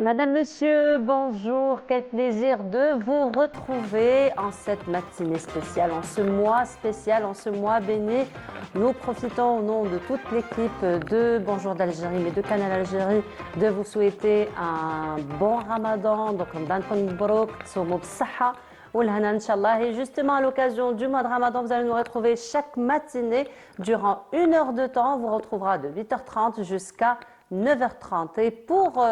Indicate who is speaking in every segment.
Speaker 1: Madame, Monsieur, bonjour. Quel plaisir de vous retrouver en cette matinée spéciale, en ce mois spécial, en ce mois béni. Nous profitons au nom de toute l'équipe de Bonjour d'Algérie, mais de Canal Algérie, de vous souhaiter un bon Ramadan. Donc, Ramadan Mabrouk, Tsoumou B'Saha. Et justement, à l'occasion du mois de Ramadan, vous allez nous retrouver chaque matinée durant 1 heure de temps. On vous retrouvera de 8h30 jusqu'à 9h30. Et pour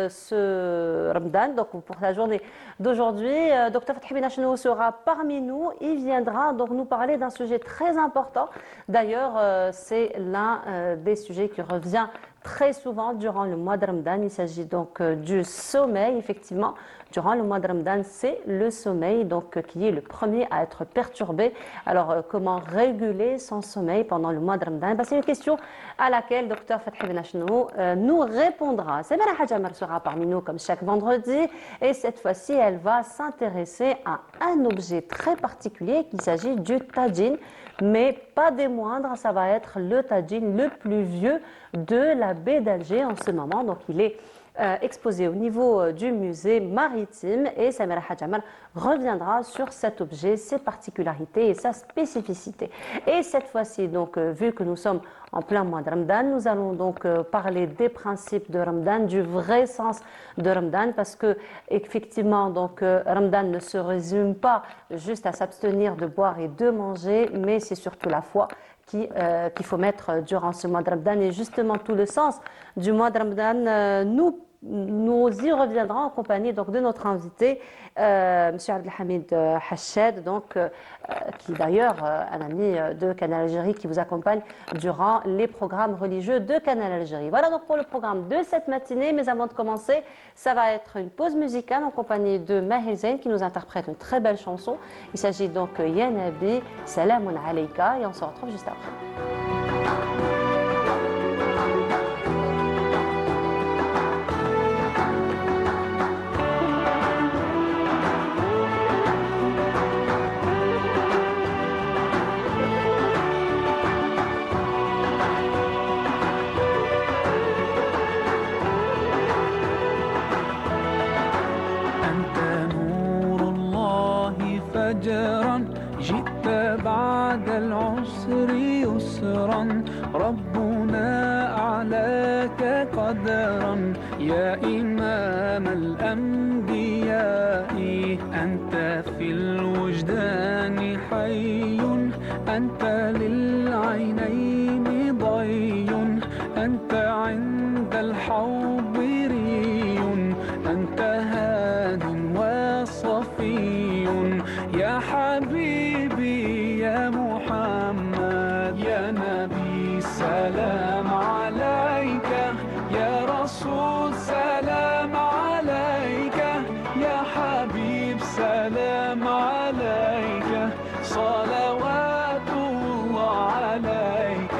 Speaker 1: ce Ramadan, donc pour la journée d'aujourd'hui, Dr Fathi Benachnou sera parmi nous. Il viendra donc nous parler d'un sujet très important. D'ailleurs, c'est l'un des sujets qui revient très souvent durant le mois de Ramadan. Il s'agit donc du sommeil, effectivement. Durant le mois de Ramadan, c'est le sommeil donc, qui est le premier à être perturbé. Alors, comment réguler son sommeil pendant le mois de Ramadan? C'est une question à laquelle Dr Fathi Benachnou nous répondra. Samira Hadjamar sera parmi nous comme chaque vendredi. Et cette fois-ci, elle va s'intéresser à un objet très particulier qu'il s'agit du tadjine. Mais pas des moindres, ça va être le tadjine le plus vieux de la baie d'Alger en ce moment. Donc, il est exposé au niveau du musée maritime et Samira Hadjamar reviendra sur cet objet, ses particularités et sa spécificité. Et cette fois-ci, donc, vu que nous sommes en plein mois de Ramadan, nous allons donc parler des principes de Ramadan, du vrai sens de Ramadan, parce que effectivement, donc, Ramadan ne se résume pas juste à s'abstenir de boire et de manger, mais c'est surtout la foi qu'il faut mettre durant ce mois de Ramadan. Et justement, tout le sens du mois de Ramadan, nous y reviendrons en compagnie donc, de notre invité, M. Abdelhamid Hachad, donc, qui est d'ailleurs un ami de Canal Algérie qui vous accompagne durant les programmes religieux de Canal Algérie. Voilà donc pour le programme de cette matinée. Mais avant de commencer, ça va être une pause musicale en compagnie de Mahir Zain qui nous interprète une très belle chanson. Il s'agit donc Ya Nabi, Salamun Alayka, et on se retrouve juste après.
Speaker 2: جئت بعد العسر يسرا ربنا أعلاك قدرا يا إمام الأنبياء أنت في الوجدان حي أنت للعينين ضي أنت عند الحوض ري أنت هاد وصفي يا حبيبي يا محمد يا نبي سلام عليك يا رسول سلام عليك يا حبيب سلام عليك صلوات الله عليك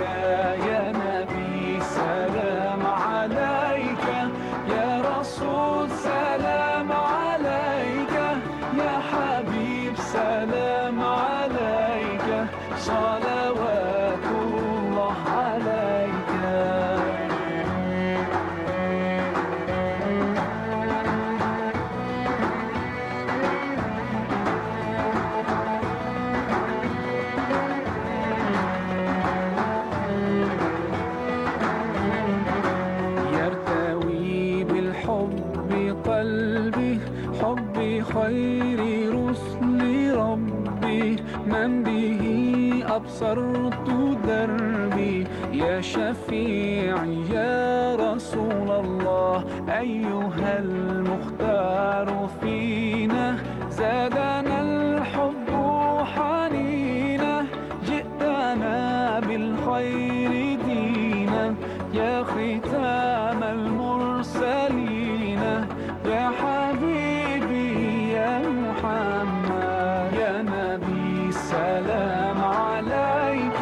Speaker 2: يا نبي سلام عليك يا رسول سلام عليك يا حبيب سلام عليك صلوات الله عليك يرتوي بالحب قلبي حب خير رسل ربي من به أبصرت دربي يا شفيعي يا رسول الله أيها المختار فينا زادنا الحب حنينا جئتنا بالخير دينا يا ختام المرسلين يا حبيبي يا محمد يا نبي سلام عليك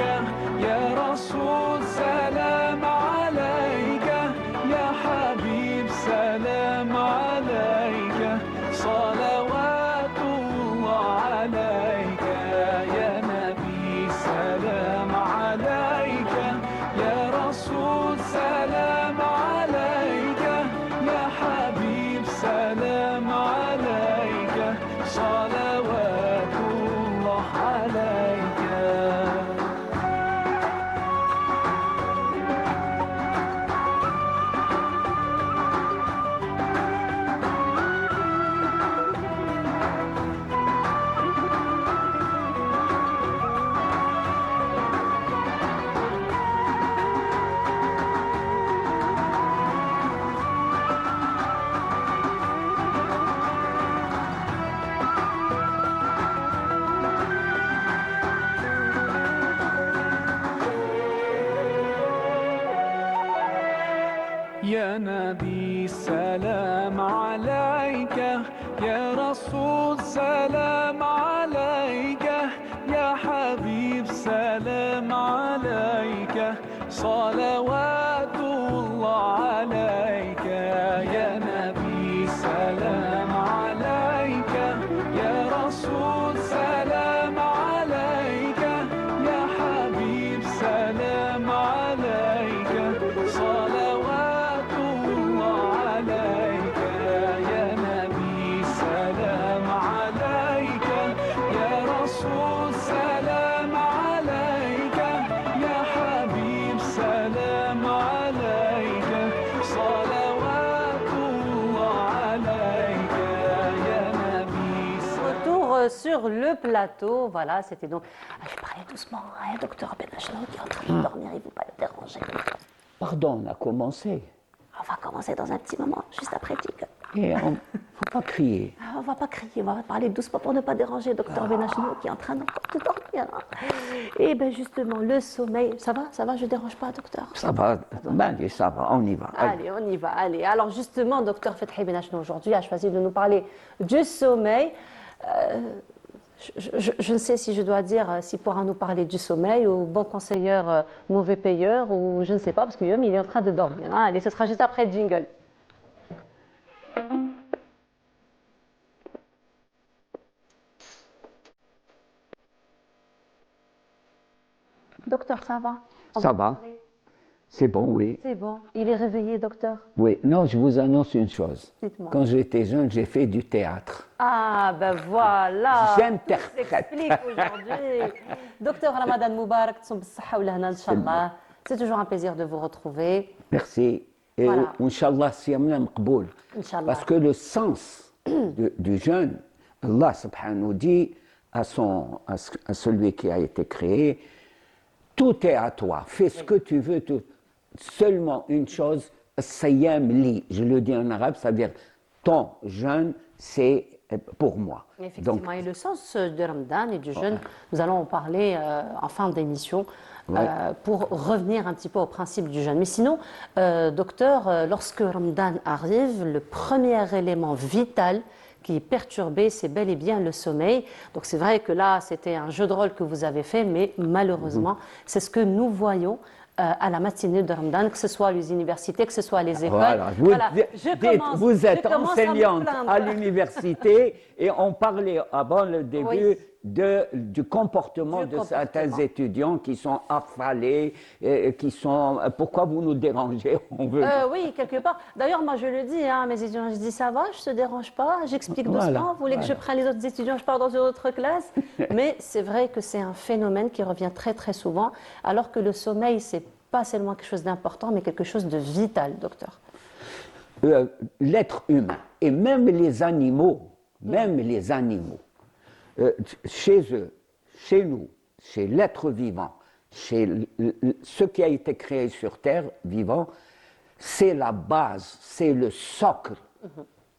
Speaker 2: يا رسول سلام عليك يا حبيب سلام عليك صلوات الله عليك يا نبي سلام عليك يا رسول سلام عليك يا نبي سلام عليك يا رسول سلام عليك يا حبيب سلام عليك صلوات الله عليك يا نبي سلام عليك يا رسول سلام عليك يا حبيب سلام عليك صلوات الله عليك يا نبي سلام عليك يا رسول سلام عليك يا حبيب سلام عليك صلوات الله عليك يا نبي
Speaker 1: Retour sur le plateau. Voilà, c'était donc. Ah, je parlais doucement, hein, docteur Benachno qui est en train de dormir, il ne faut pas le déranger.
Speaker 3: Pardon, on a commencé.
Speaker 1: On va commencer dans un petit moment, juste après Tig.
Speaker 3: Et on ne faut pas crier.
Speaker 1: On va pas crier, on va parler doucement pour ne pas déranger docteur Benachno qui est en train de dormir. Et bien justement, le sommeil, ça va, je ne dérange pas, docteur?
Speaker 3: Ça va, ben, allez, ça va, on y va.
Speaker 1: Allez, on y va, allez. Alors justement, docteur Fethi Benachno aujourd'hui a choisi de nous parler du sommeil. Je ne sais si je dois dire s'il pourra nous parler du sommeil ou bon conseilleur, mauvais payeur ou je ne sais pas parce qu'il est en train de dormir. Hein. Allez, ce sera juste après le jingle. Docteur, ça va?
Speaker 3: Ça va. C'est bon, oui.
Speaker 1: C'est bon. Il est réveillé, docteur?
Speaker 3: Oui, non, je vous annonce une chose.
Speaker 1: Dites-moi.
Speaker 3: Quand j'étais jeune, j'ai fait du théâtre.
Speaker 1: Ah, ben voilà.
Speaker 3: J'interprète.
Speaker 1: Tout s'explique aujourd'hui. Docteur Ramadan Moubarak, Inch'Allah. C'est toujours un plaisir de vous retrouver.
Speaker 3: Merci. Et
Speaker 1: Voilà.
Speaker 3: Inch'Allah, siyamna maqboul.
Speaker 1: Inch'Allah.
Speaker 3: Parce que le sens du jeûne, Allah subhanahu dit à celui qui a été créé, tout est à toi, fais ce que tu veux, seulement une chose, sayyam li, je le dis en arabe, ça veut dire ton jeûne, c'est pour moi.
Speaker 1: Effectivement,
Speaker 3: Donc,
Speaker 1: et le sens de Ramadan et du jeûne, nous allons en parler en fin d'émission pour revenir un petit peu au principe du jeûne. Mais sinon, docteur, lorsque Ramadan arrive, le premier élément vital qui est perturbé, c'est bel et bien le sommeil. Donc c'est vrai que là, c'était un jeu de rôle que vous avez fait, mais malheureusement, c'est ce que nous voyons à la matinée de Ramadan, que ce soit les universités, que ce soit les écoles.
Speaker 3: Voilà, vous êtes
Speaker 1: commence
Speaker 3: enseignante
Speaker 1: me
Speaker 3: à
Speaker 1: plaindre.
Speaker 3: l'université et on parlait avant le début
Speaker 1: Oui.
Speaker 3: du comportement de certains étudiants qui sont affalés, qui sont... Pourquoi vous nous dérangez? On veut...
Speaker 1: Oui, quelque part. D'ailleurs, moi, je le dis à mes étudiants, je dis ça va, je ne te dérange pas, j'explique doucement.
Speaker 3: Voilà,
Speaker 1: Vous voulez que je prenne les autres étudiants, je pars dans une autre classe. Mais c'est vrai que c'est un phénomène qui revient très, très souvent, alors que le sommeil, c'est pas seulement quelque chose d'important, mais quelque chose de vital, docteur.
Speaker 3: L'être humain et même les animaux, chez eux, chez nous, chez l'être vivant, chez ce qui a été créé sur Terre, vivant, c'est la base, c'est le socle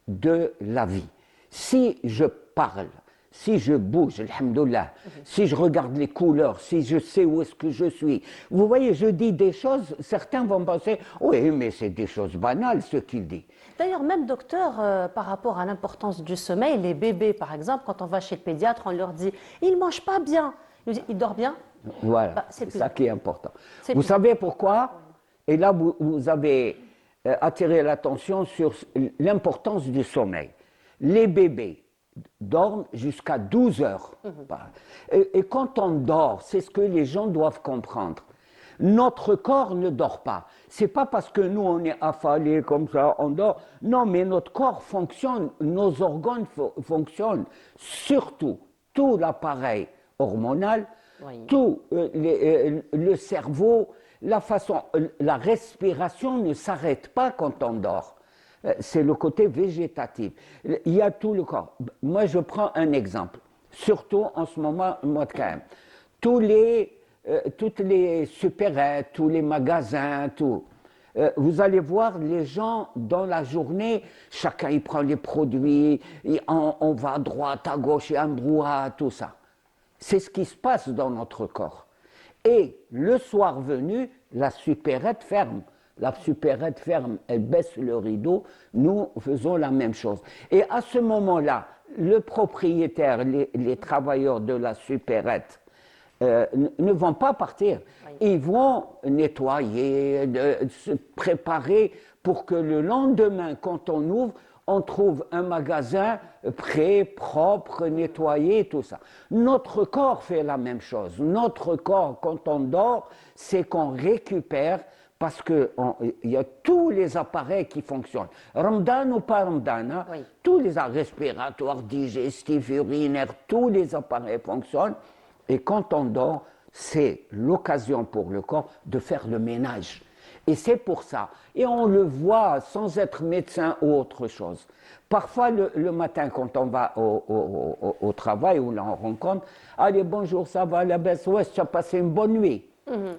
Speaker 3: de la vie. Si je parle, si je bouge, alhamdoulilah, si je regarde les couleurs, si je sais où est-ce que je suis, vous voyez, je dis des choses, certains vont penser, oui, mais c'est des choses banales ce qu'il dit.
Speaker 1: D'ailleurs, même docteur, par rapport à l'importance du sommeil, les bébés, par exemple, quand on va chez le pédiatre, on leur dit « il ne mange pas bien ». Il dort bien?
Speaker 3: Voilà,
Speaker 1: Bah,
Speaker 3: c'est ça qui est important.
Speaker 1: C'est
Speaker 3: Vous
Speaker 1: plus.
Speaker 3: savez pourquoi? Et là, vous avez attiré l'attention sur l'importance du sommeil. Les bébés dorment jusqu'à 12 heures. Et quand on dort, c'est ce que les gens doivent comprendre. Notre corps ne dort pas. C'est pas parce que nous, on est affalés comme ça, on dort. Non, mais notre corps fonctionne, nos organes fonctionnent. Surtout, tout l'appareil hormonal, tout le cerveau, la respiration ne s'arrête pas quand on dort. C'est le côté végétatif. Il y a tout le corps. Moi, je prends un exemple. Surtout en ce moment, mois de carême. Toutes les supérettes, tous les magasins, tout. Vous allez voir les gens dans la journée, chacun il prend les produits, on va à droite, à gauche, et à droite, tout ça. C'est ce qui se passe dans notre corps. Et le soir venu, la supérette ferme. La supérette ferme, elle baisse le rideau, nous faisons la même chose. Et à ce moment-là, le propriétaire, les travailleurs de la supérette, ne vont pas partir. Ils vont nettoyer, se préparer pour que le lendemain, quand on ouvre, on trouve un magasin prêt, propre, nettoyé, tout ça. Notre corps fait la même chose. Notre corps, quand on dort, c'est qu'on récupère parce qu'il y a tous les appareils qui fonctionnent. Ramadan ou pas Ramadan, hein, tous les appareils respiratoires, digestifs, urinaires, tous les appareils fonctionnent. Et quand on dort, c'est l'occasion pour le corps de faire le ménage. Et c'est pour ça. Et on le voit sans être médecin ou autre chose. Parfois, le matin, quand on va au travail ou là on rencontre, allez, bonjour, ça va, la baisse, ouais, tu as passé une bonne nuit.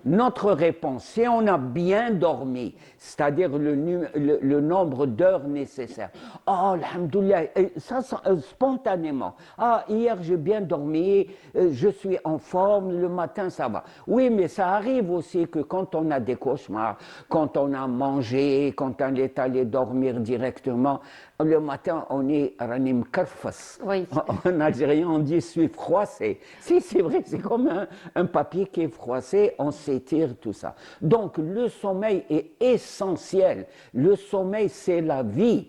Speaker 3: Notre réponse, si on a bien dormi, c'est-à-dire le nombre d'heures nécessaires, oh, alhamdoulilah, ça spontanément, ah, hier j'ai bien dormi, je suis en forme, le matin ça va. Oui, mais ça arrive aussi que quand on a des cauchemars, quand on a mangé, quand on est allé dormir directement, le matin on est ranim karfas.
Speaker 1: Oui.
Speaker 3: En algérien on dit je suis froissé. Si, c'est vrai, c'est comme un papier qui est froissé, on s'étire, tout ça. Donc le sommeil est essentiel. Le sommeil, c'est la vie.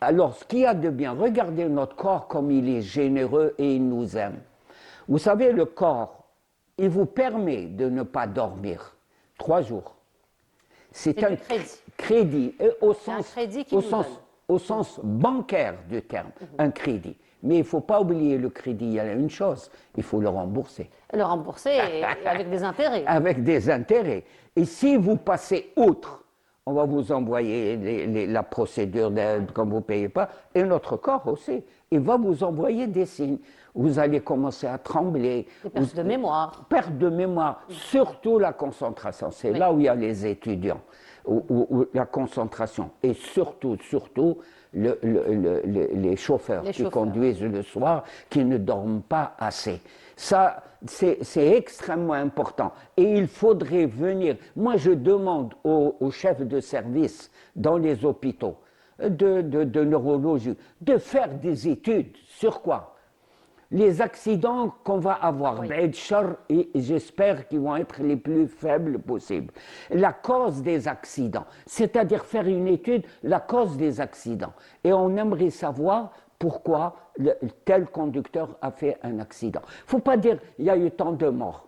Speaker 3: Alors, ce qu'il y a de bien, regardez notre corps comme il est généreux et il nous aime. Vous savez, le corps, il vous permet de ne pas dormir 3 jours. C'est un crédit, au sens bancaire du terme, un crédit. Mais il ne faut pas oublier le crédit, il y a une chose, il faut le rembourser.
Speaker 1: Le rembourser avec des intérêts.
Speaker 3: Avec des intérêts. Et si vous passez outre, on va vous envoyer la procédure quand vous ne payez pas, et notre corps aussi, il va vous envoyer des signes. Vous allez commencer à trembler.
Speaker 1: Perte de mémoire.
Speaker 3: Perte de mémoire, surtout la concentration. C'est là où il y a les étudiants, où la concentration. Et surtout, les chauffeurs qui conduisent le soir, qui ne dorment pas assez. Ça, c'est extrêmement important. Et il faudrait venir. Moi, je demande aux chefs de service dans les hôpitaux de neurologie de faire des études sur quoi? Les accidents qu'on va avoir, et j'espère qu'ils vont être les plus faibles possibles. La cause des accidents, c'est-à-dire faire une étude, la cause des accidents. Et on aimerait savoir pourquoi tel conducteur a fait un accident. Il ne faut pas dire il y a eu tant de morts.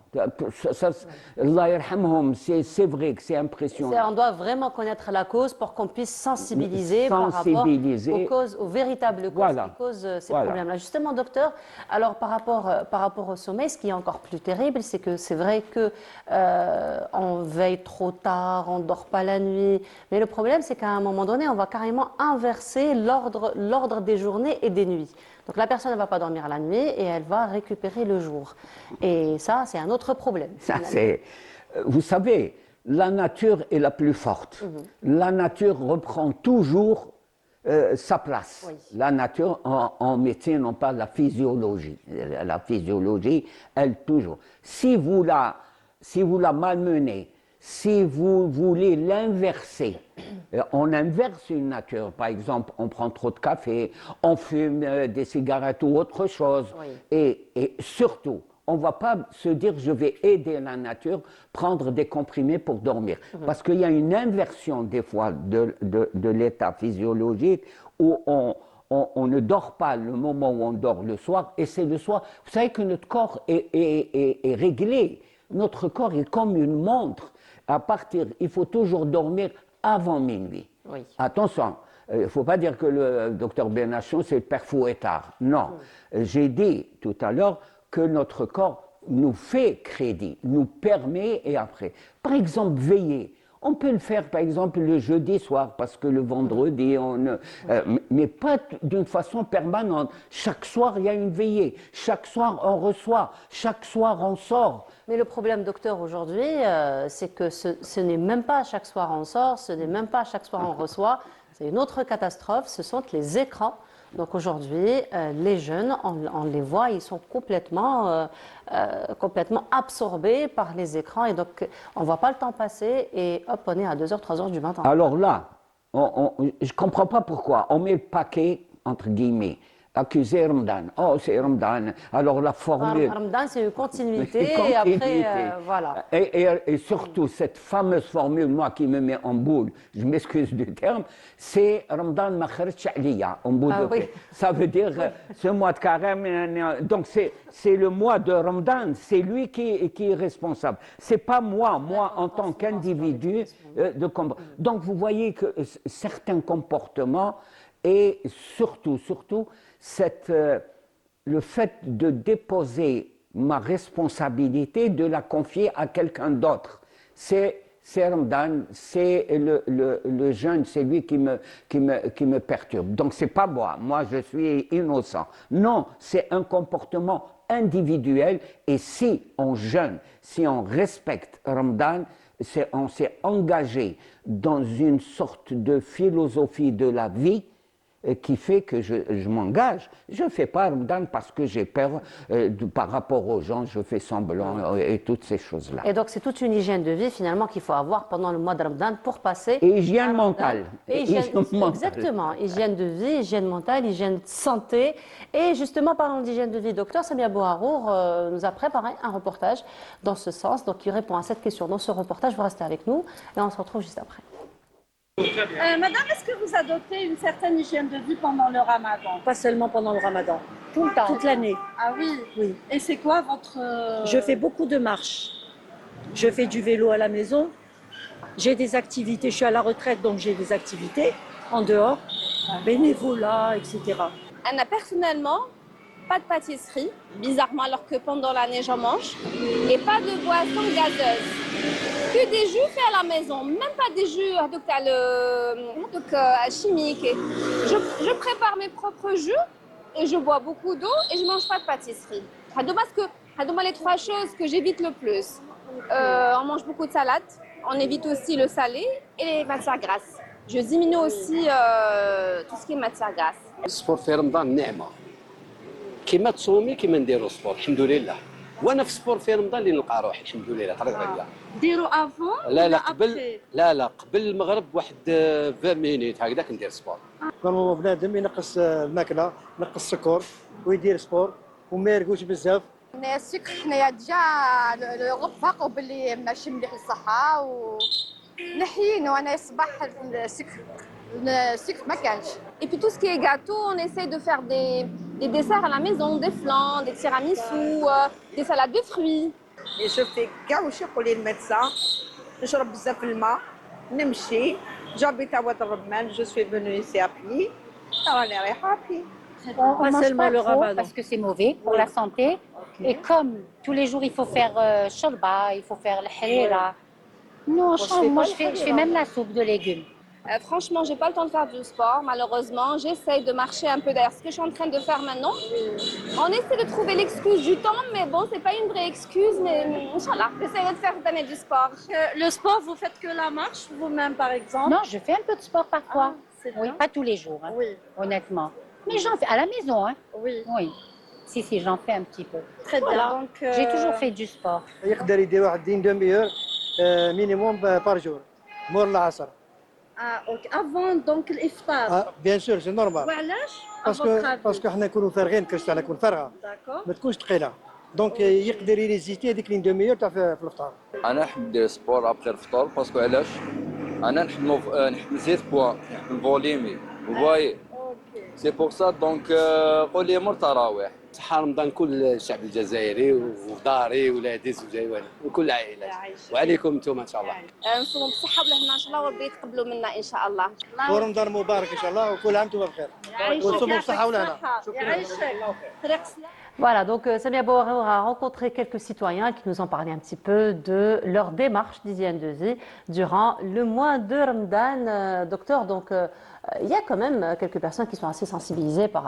Speaker 3: Allah yarhamhum, c'est vrai que c'est impressionnant.
Speaker 1: On doit vraiment connaître la cause pour qu'on puisse sensibiliser par rapport aux causes, aux véritables causes qui causent ces problèmes-là. Justement, docteur, alors par rapport au sommeil, ce qui est encore plus terrible, c'est que c'est vrai que on veille trop tard, on ne dort pas la nuit, mais le problème, c'est qu'à un moment donné, on va carrément inverser l'ordre des journées et des nuits. Donc la personne ne va pas dormir la nuit et elle va récupérer le jour. Et ça, c'est un autre problème.
Speaker 3: Vous savez, la nature est la plus forte. La nature reprend toujours sa place. Oui. La nature, en médecine, on parle de la physiologie. La physiologie, elle toujours. Si vous la malmenez, si vous voulez l'inverser, on inverse une nature. Par exemple, on prend trop de café, on fume des cigarettes ou autre chose. Oui. Et surtout, on ne va pas se dire je vais aider la nature, prendre des comprimés pour dormir. Parce qu'il y a une inversion des fois de l'état physiologique où on ne dort pas le moment où on dort le soir, et c'est le soir. Vous savez que notre corps est réglé. Notre corps est comme une montre. Il faut toujours dormir avant minuit. Oui. Attention, il ne faut pas dire que le docteur Benachon, c'est le père Fouettard. Non. J'ai dit tout à l'heure que notre corps nous fait crédit, nous permet, et après. Par exemple, veiller. On peut le faire, par exemple, le jeudi soir, parce que le vendredi, mais pas d'une façon permanente. Chaque soir, il y a une veillée. Chaque soir, on reçoit. Chaque soir, on sort.
Speaker 1: Mais le problème, docteur, aujourd'hui, c'est que ce n'est même pas chaque soir on sort, ce n'est même pas chaque soir on reçoit. C'est une autre catastrophe, ce sont les écrans. Donc aujourd'hui, les jeunes, on les voit, ils sont complètement absorbés par les écrans et donc on ne voit pas le temps passer et hop, on est à 2h, 3h du matin.
Speaker 3: Alors là, je ne comprends pas pourquoi. On met le paquet, entre guillemets, accuser Ramadan. Oh, c'est Ramadan. Alors la formule.
Speaker 1: Ramadan, c'est une continuité,
Speaker 3: Une
Speaker 1: et après,
Speaker 3: continuité.
Speaker 1: voilà.
Speaker 3: Et surtout, cette fameuse formule, moi, qui me met en boule, je m'excuse du terme, c'est Ramadan ma kharatch aliya, en bout de
Speaker 1: oui.
Speaker 3: paix. Ça veut dire ce mois de carême. Donc, c'est le mois de Ramadan, c'est lui qui est responsable. C'est pas moi en tant qu'individu. Donc, vous voyez que certains comportements et surtout, le fait de déposer ma responsabilité, de la confier à quelqu'un d'autre. C'est Ramadan, c'est le jeune, c'est lui qui me perturbe. Donc c'est pas moi je suis innocent. Non, c'est un comportement individuel et si on jeûne, si on respecte Ramadan, on s'est engagé dans une sorte de philosophie de la vie qui fait que je m'engage. Je ne fais pas Ramadan parce que j'ai peur par rapport aux gens, je fais semblant et toutes ces choses-là.
Speaker 1: Et donc c'est toute une hygiène de vie finalement qu'il faut avoir pendant le mois de Ramadan pour passer.
Speaker 3: Et hygiène mentale.
Speaker 1: Exactement, hygiène de vie, hygiène mentale, hygiène de santé. Et justement, parlant d'hygiène de vie, docteur Samia Bouharour nous a préparé un reportage dans ce sens. Donc il répond à cette question dans ce reportage. Vous restez avec nous et on se retrouve juste après.
Speaker 4: Madame, est-ce que vous adoptez une certaine hygiène de vie pendant le ramadan?
Speaker 5: Pas seulement pendant le ramadan, tout le temps, toute l'année.
Speaker 4: Ah oui?
Speaker 5: Oui.
Speaker 4: Et c'est quoi votre...
Speaker 5: Je fais beaucoup de marches. Je fais du vélo à la maison. J'ai des activités, je suis à la retraite, donc j'ai des activités en dehors, bénévolat, etc.
Speaker 6: Anna, personnellement, pas de pâtisserie, bizarrement, alors que pendant l'année j'en mange, et pas de boisson gazeuse. Que des jus faits à la maison, même pas des jus chimiques. Je prépare mes propres jus et je bois beaucoup d'eau et je mange pas de pâtisserie. C'est les trois choses que j'évite le plus. On mange beaucoup de salade, on évite aussi le salé et les matières grasses. Je diminue aussi tout ce qui est matière grasse.
Speaker 7: السبور في رمضان نعمه كيما تصومي كيما نديروا السبور الحمد لله وانا في السبور في رمضان اللي نلقى روحي الحمد لله طريق رجله
Speaker 4: ديروا افون
Speaker 7: لا قبل قبل المغرب واحد 20 مينيت هكذاك ندير سبور
Speaker 8: كون بنادم ينقص الماكله ينقص السكر ويدير سبور وما يرقوش بزاف.
Speaker 6: حنايا السكر حنايا ديجا الغرب فاقوا باللي ماشي مليح للصحه ونحيينو انا الصباح السكر ما كانش. Et puis tout ce qui est gâteau, on essaie de faire des desserts à la maison, des flans, des tiramisu, des salades de fruits.
Speaker 9: Et je fais كاع واش يقول لي الميدسان نشرب بزاف الماء نمشي j'habite à Ouadramane, je suis venue ici à pied راني رايحه à pied.
Speaker 5: Pas seulement le ramadan.
Speaker 10: Parce que c'est mauvais pour la santé. Et comme tous les jours il faut faire shorba, il faut faire le harira. Non, moi je fais même la soupe de légumes.
Speaker 6: Franchement, j'ai pas le temps de faire du sport, malheureusement. J'essaye de marcher un peu derrière ce que je suis en train de faire maintenant. On essaie de trouver l'excuse du temps, mais bon, c'est pas une vraie excuse, mais Inch'Allah, j'essaie de faire cette année du sport.
Speaker 4: Le sport, vous faites que la marche, vous-même par exemple?
Speaker 10: Non, je fais un peu de sport parfois.
Speaker 4: Ah,
Speaker 10: oui, pas tous les jours, hein,
Speaker 4: oui.
Speaker 10: honnêtement. Mais j'en fais à la maison, hein.
Speaker 4: Oui.
Speaker 10: Oui. Si, j'en fais un petit peu.
Speaker 4: Très bien. Donc,
Speaker 10: J'ai toujours fait du sport.
Speaker 8: يقدر يدير واحد دين دميور مينيموم بار جور مور العصر.
Speaker 4: Ah, ok. Avant donc l'iftar.
Speaker 8: بيان سور سي نورمال.
Speaker 4: وعلاش؟
Speaker 8: باسكو حنا نكونوا فارغين كرشت على نكون فارغه.
Speaker 4: D'accord.
Speaker 8: ما تكونش ثقيله. دونك يقدر يريزيستي هذيك لين دميور تاع في الفطار.
Speaker 11: انا نحب ندير سبور ابخي الفطور باسكو علاش انا نحب نزيد بوا نحب فوليمي فواي سي بور سا دونك قول لي مور تراويح
Speaker 7: صحة رمضان كل الشعب الجزائري وداري ولاديس وجايوان وكل العائلات وعليكم انتم ان شاء الله.
Speaker 6: نصوموا بالصحه والهنا ان شاء الله وربي يتقبلوا منا ان شاء الله.
Speaker 8: ورمضان مبارك ان شاء الله وكل عام وانتم بخير. ونصوموا بالصحه والهنا.
Speaker 1: Voilà, donc Samia Bouharour a rencontré quelques citoyens qui nous ont parlé un petit peu de leur démarche d'hygiène de vie durant le mois de Ramadan. Docteur, donc il y a quand même quelques personnes qui sont assez sensibilisées par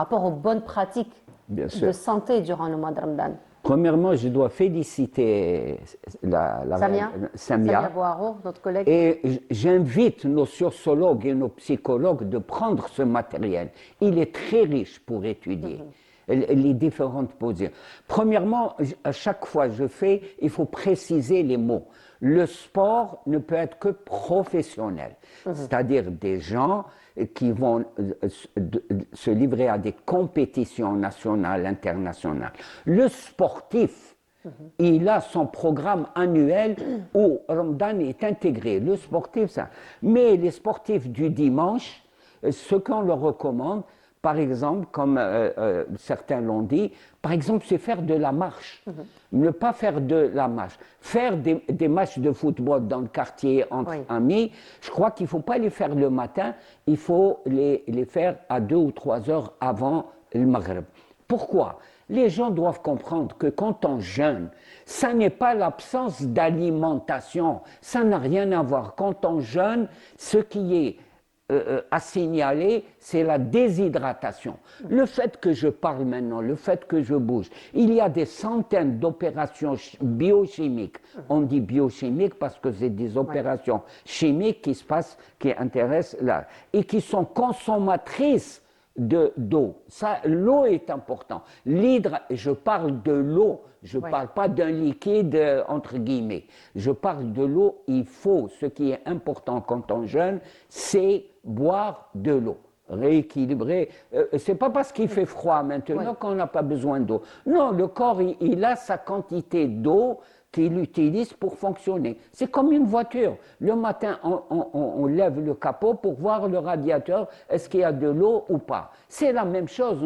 Speaker 1: rapport aux bonnes pratiques de santé durant le mois de Ramadan.
Speaker 3: Premièrement, je dois féliciter
Speaker 1: Samia
Speaker 3: Samia.
Speaker 1: Bouarour, notre collègue.
Speaker 3: Et j'invite nos sociologues et nos psychologues de prendre ce matériel. Il est très riche pour étudier les différentes positions. Premièrement, à chaque fois que je fais, il faut préciser les mots. Le sport ne peut être que professionnel, c'est-à-dire des gens qui vont se livrer à des compétitions nationales, internationales. Le sportif, il a son programme annuel où Ramadan est intégré. Le sportif, ça. Mais les sportifs du dimanche, ce qu'on leur recommande, par exemple, comme certains l'ont dit, par exemple, c'est faire de la marche. Ne pas faire de la marche. Faire des matchs de football dans le quartier entre amis, je crois qu'il ne faut pas les faire le matin, il faut les faire à 2 ou 3 heures avant le Maghreb. Pourquoi ? Les gens doivent comprendre que quand on jeûne, ça n'est pas l'absence d'alimentation, ça n'a rien à voir. Quand on jeûne, ce qui est à signaler, c'est la déshydratation. Le fait que je parle maintenant, le fait que je bouge, il y a des centaines d'opérations biochimiques. On dit biochimiques parce que c'est des opérations chimiques qui se passent, qui intéressent là, et qui sont consommatrices d'eau. Ça, l'eau est important. Je parle de l'eau, je ne parle pas d'un liquide entre guillemets. Je parle de l'eau. Il faut, ce qui est important quand on jeûne, c'est boire de l'eau. Rééquilibrer. C'est pas parce qu'il fait froid maintenant qu'on n'a pas besoin d'eau. Non, le corps, il a sa quantité d'eau qu'il utilise pour fonctionner. C'est comme une voiture. Le matin, on lève le capot pour voir le radiateur, est-ce qu'il y a de l'eau ou pas. C'est la même chose.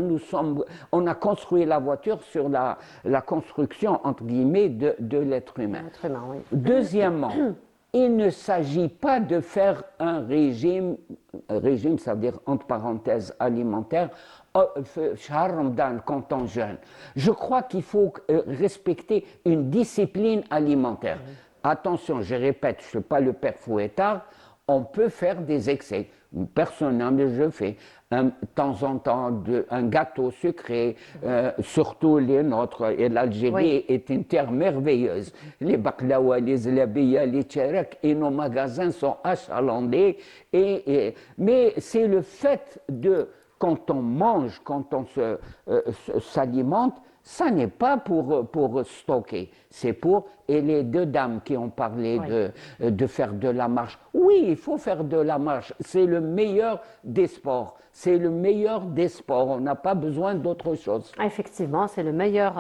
Speaker 3: On a construit la voiture sur la construction, entre guillemets, de l'être humain. Deuxièmement, il ne s'agit pas de faire un régime, ça veut dire entre parenthèses alimentaire, quand on jeûne. Je crois qu'il faut respecter une discipline alimentaire. Attention, je répète, je ne suis pas le père Fouettard, on peut faire des excès. Personnellement, je fais de temps en temps un gâteau sucré, surtout les nôtres. Et l'Algérie est une terre merveilleuse. Les baklawa, les zlabia, les tcherek, et nos magasins sont achalandés. Mais c'est le fait de, quand on mange, quand on s'alimente, ça n'est pas pour stocker, c'est pour... Et les deux dames qui ont parlé de faire de la marche, oui, il faut faire de la marche, c'est le meilleur des sports. C'est le meilleur des sports, on n'a pas besoin d'autre chose.
Speaker 1: Effectivement, c'est le meilleur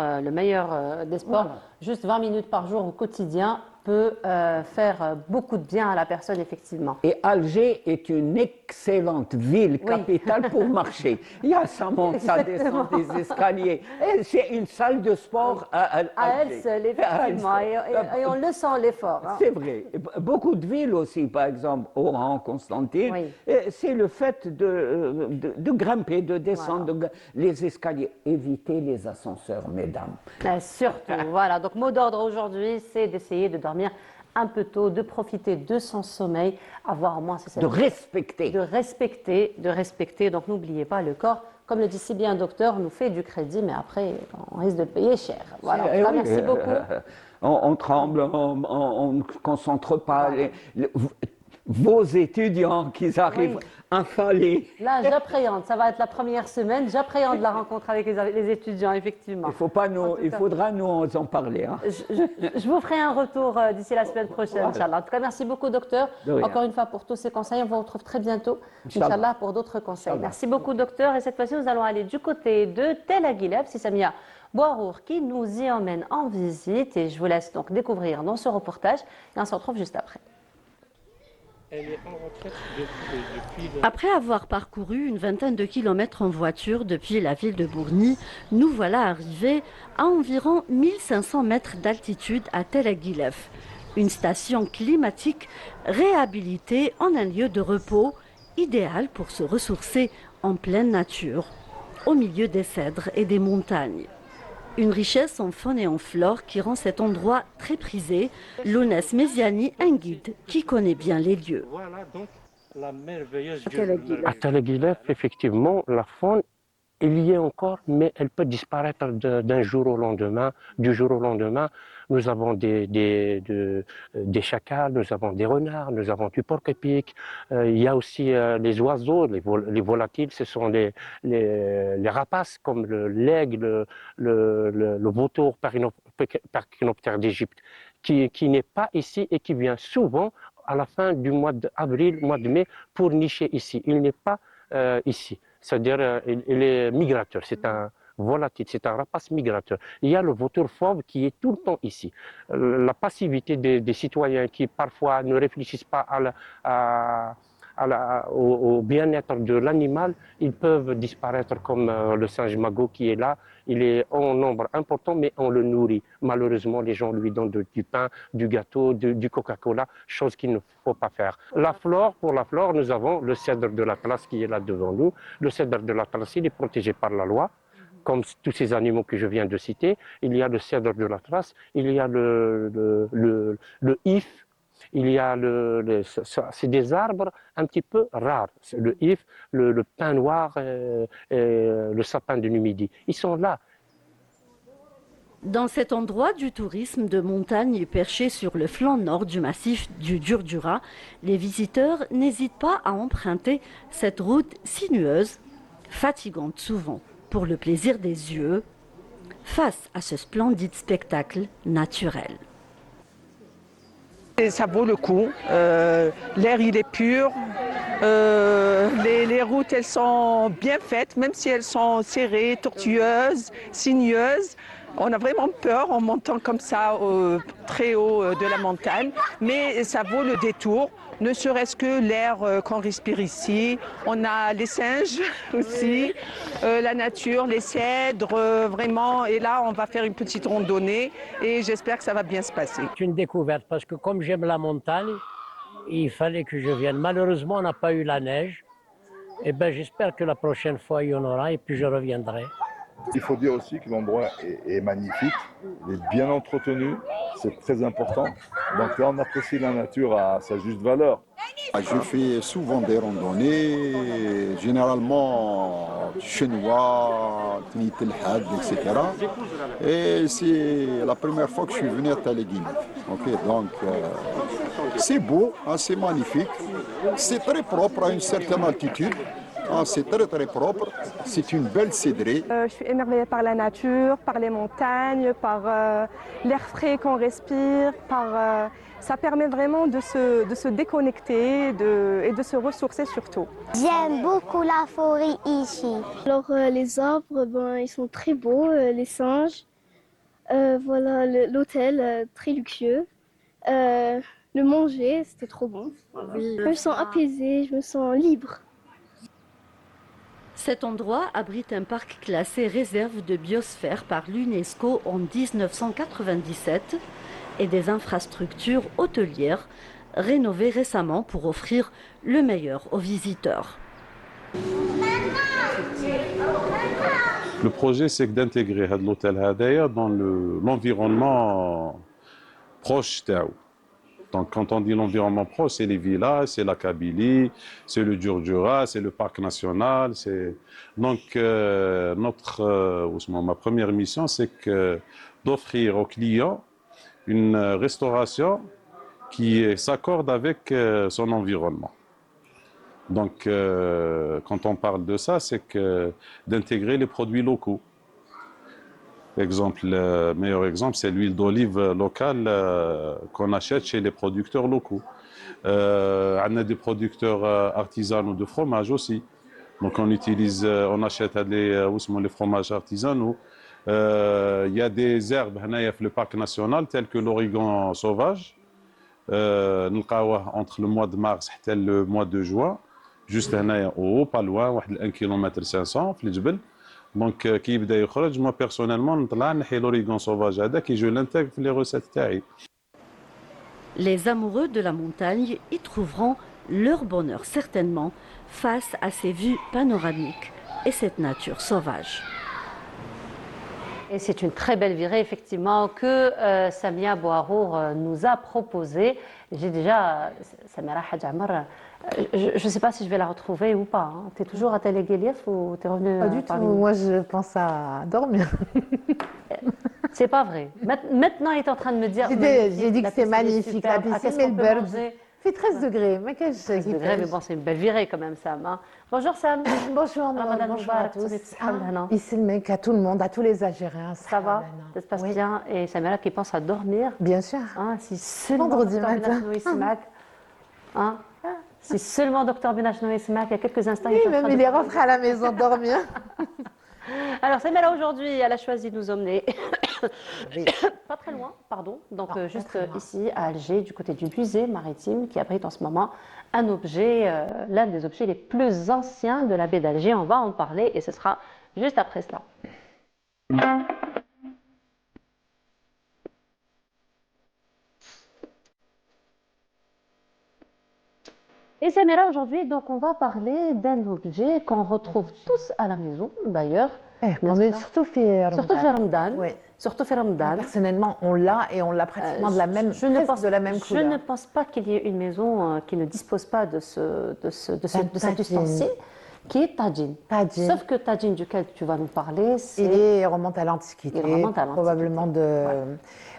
Speaker 1: des sports. Voilà. Juste 20 minutes par jour au quotidien peut faire beaucoup de bien à la personne, effectivement.
Speaker 3: Et Alger est une excellente ville, capitale pour marcher. Il y a ça monte, ça descend des escaliers. C'est une salle de sport à
Speaker 1: elle seule, effectivement. Et on le sent, l'effort. Hein.
Speaker 3: C'est vrai. Beaucoup de villes aussi, par exemple, Oran, Constantine, c'est le fait de grimper, de descendre les escaliers. Évitez les ascenseurs, mesdames.
Speaker 1: Surtout, voilà. Donc, mot d'ordre aujourd'hui, c'est d'essayer de dormir un peu tôt, de profiter de son sommeil, avoir au moins...
Speaker 3: De respecter.
Speaker 1: De respecter. Donc, n'oubliez pas, le corps, comme le dit si bien un docteur, nous fait du crédit, mais après, on risque de payer cher. Voilà. Merci beaucoup.
Speaker 3: On tremble, on ne concentre pas. Vos étudiants qui arrivent affalés.
Speaker 1: Là, j'appréhende. Ça va être la première semaine. J'appréhende la rencontre avec les étudiants, effectivement.
Speaker 3: Il faudra nous en parler. Hein.
Speaker 1: Je vous ferai un retour d'ici la semaine prochaine, Inch'Allah. En tout cas, merci beaucoup, docteur. Encore une fois, pour tous ces conseils. On vous retrouve très bientôt, Inch'Allah, pour d'autres conseils. Merci beaucoup, docteur. Et cette fois-ci, nous allons aller du côté de Tel Aguileb. C'est Samia Bouarour qui nous y emmène en visite. Et je vous laisse donc découvrir dans ce reportage. Et on se retrouve juste après.
Speaker 12: Après avoir parcouru une vingtaine de kilomètres en voiture depuis la ville de Bourgny, nous voilà arrivés à environ 1500 mètres d'altitude à Tel Aguileb, une station climatique réhabilitée en un lieu de repos idéal pour se ressourcer en pleine nature, au milieu des cèdres et des montagnes. Une richesse en faune et en flore qui rend cet endroit très prisé. Lounès Méziani, un guide qui connaît bien les lieux.
Speaker 13: Voilà donc la merveilleuse à Tel Aguileb, effectivement, la faune il y est encore, mais elle peut disparaître d'un jour au lendemain, du jour au lendemain. Nous avons des chacals, nous avons des renards, nous avons du porc-épic. Il y a aussi les oiseaux, les volatiles, ce sont les rapaces comme l'aigle, le vautour Parkinoptère d'Égypte, qui n'est pas ici et qui vient souvent à la fin du mois d'avril, mois de mai, pour nicher ici. Il n'est pas ici. C'est-à-dire il est migrateur, c'est un volatile, c'est un rapace migrateur. Il y a le vautour fauve qui est tout le temps ici. La passivité des citoyens qui parfois ne réfléchissent pas au bien-être de l'animal, ils peuvent disparaître comme le singe magot qui est là. Il est en nombre important, mais on le nourrit. Malheureusement, les gens lui donnent du pain, du gâteau, du Coca-Cola, chose qu'il ne faut pas faire. La flore, pour la flore, nous avons le cèdre de l'Atlas qui est là devant nous. Le cèdre de l'Atlas, il est protégé par la loi, comme tous ces animaux que je viens de citer. Il y a le cèdre de l'Atlas, il y a le if, il y a c'est des arbres un petit peu rares. Le if, le pin noir, le sapin de Numidie. Ils sont là.
Speaker 12: Dans cet endroit du tourisme de montagne perché sur le flanc nord du massif du Djurdjura, les visiteurs n'hésitent pas à emprunter cette route sinueuse, fatigante souvent pour le plaisir des yeux, face à ce splendide spectacle naturel.
Speaker 14: Et ça vaut le coup. L'air, il est pur. Les routes, elles sont bien faites, même si elles sont serrées, tortueuses, sinueuses. On a vraiment peur en montant comme ça très haut de la montagne, mais ça vaut le détour. Ne serait-ce que l'air qu'on respire ici. On a les singes aussi, la nature, les cèdres, vraiment. Et là, on va faire une petite randonnée et j'espère que ça va bien se passer.
Speaker 15: C'est une découverte parce que comme j'aime la montagne, il fallait que je vienne. Malheureusement, on n'a pas eu la neige. Et ben, j'espère que la prochaine fois, il y en aura et puis je reviendrai.
Speaker 16: Il faut dire aussi que l'endroit est magnifique, il est bien entretenu, c'est très important. Donc là, on apprécie la nature à sa juste valeur.
Speaker 17: Je fais souvent des randonnées, généralement chinois, Tnit El Had, etc. Et c'est la première fois que je suis venu à Taléguine. Okay, donc c'est beau, hein, c'est magnifique, c'est très propre à une certaine altitude. Ah, c'est très très propre, c'est une belle cédrée.
Speaker 18: Je suis émerveillée par la nature, par les montagnes, par l'air frais qu'on respire, ça permet vraiment de se déconnecter et de se ressourcer surtout.
Speaker 19: J'aime beaucoup la forêt ici.
Speaker 20: Alors les arbres, ils sont très beaux, les singes, voilà l'hôtel très luxueux, le manger c'était trop bon. Oui. Je me sens apaisée, je me sens libre.
Speaker 12: Cet endroit abrite un parc classé réserve de biosphère par l'UNESCO en 1997 et des infrastructures hôtelières rénovées récemment pour offrir le meilleur aux visiteurs.
Speaker 21: Le projet, c'est d'intégrer l'hôtel dans l'environnement proche d'Aou. Donc, quand on dit l'environnement proche, c'est les villages, c'est la Kabylie, c'est le Djurdjura, c'est le parc national. Donc, ma première mission, c'est d'offrir aux clients une restauration qui s'accorde avec son environnement. Donc, quand on parle de ça, c'est d'intégrer les produits locaux. Le meilleur exemple, c'est l'huile d'olive locale qu'on achète chez les producteurs locaux. On a des producteurs artisanaux de fromage aussi. Donc on achète les fromages artisanaux. Il y a des herbes dans le parc national telles que l'origan sauvage. Entre le mois de mars et le mois de juin, juste au haut, pas loin, 1 km 500 في الجبل. Donc, qui يبدا يخرج, moi personnellement, نطلع نحي l'origan sauvage هذاك et je l'intègre dans les recettes تاعي.
Speaker 12: Les amoureux de la montagne y trouveront leur bonheur certainement face à ces vues panoramiques et cette nature sauvage.
Speaker 1: Et c'est une très belle virée, effectivement, que Samia Bouharour nous a proposée. J'ai déjà, Samira Hadjamar, je ne sais pas si je vais la retrouver ou pas. Hein. Tu es toujours à Télé Guelief ou tu es revenue
Speaker 2: Pas du tout, moi je pense à dormir.
Speaker 1: C'est pas vrai. Maintenant, il est en train de me dire.
Speaker 2: J'ai dit que c'est magnifique, la
Speaker 1: piscine,
Speaker 2: piscine, mais le beurre. Il fait 13 degrés. Mais
Speaker 1: 13 degrés, mais bon, c'est une belle virée quand même, Sam. Hein. Bonjour, Sam.
Speaker 2: Bonjour, bonjour à tous. Ici, à tout le monde, à tous les Algériens.
Speaker 1: Ça va? Ça se passe bien? Et Samira qui pense à dormir.
Speaker 2: Bien sûr.
Speaker 1: Hein, si seulement
Speaker 2: Vendredi matin.
Speaker 1: Hein? Si seulement Dr Benach Noismac, il y a quelques instants.
Speaker 2: Oui, même il est rentré à la maison dormir.
Speaker 1: Alors, Samira, aujourd'hui, elle a choisi de nous emmener pas très loin, pardon. Donc, juste ici, à Alger, du côté du musée maritime, qui abrite en ce moment un objet, l'un des objets les plus anciens de la baie d'Alger. On va en parler et ce sera juste après cela. Et Samira, aujourd'hui, donc, on va parler d'un objet qu'on retrouve tous à la maison, d'ailleurs.
Speaker 2: Surtout fait
Speaker 1: Ramadan.
Speaker 2: Oui.
Speaker 1: Surtout fait Ramadan.
Speaker 2: Personnellement, on l'a et on l'a pratiquement de la même couleur.
Speaker 1: Je ne pense pas qu'il y ait une maison qui ne dispose pas de cet ustensile qui est tagine. Sauf que tagine duquel tu vas nous parler,
Speaker 2: il remonte à l'Antiquité,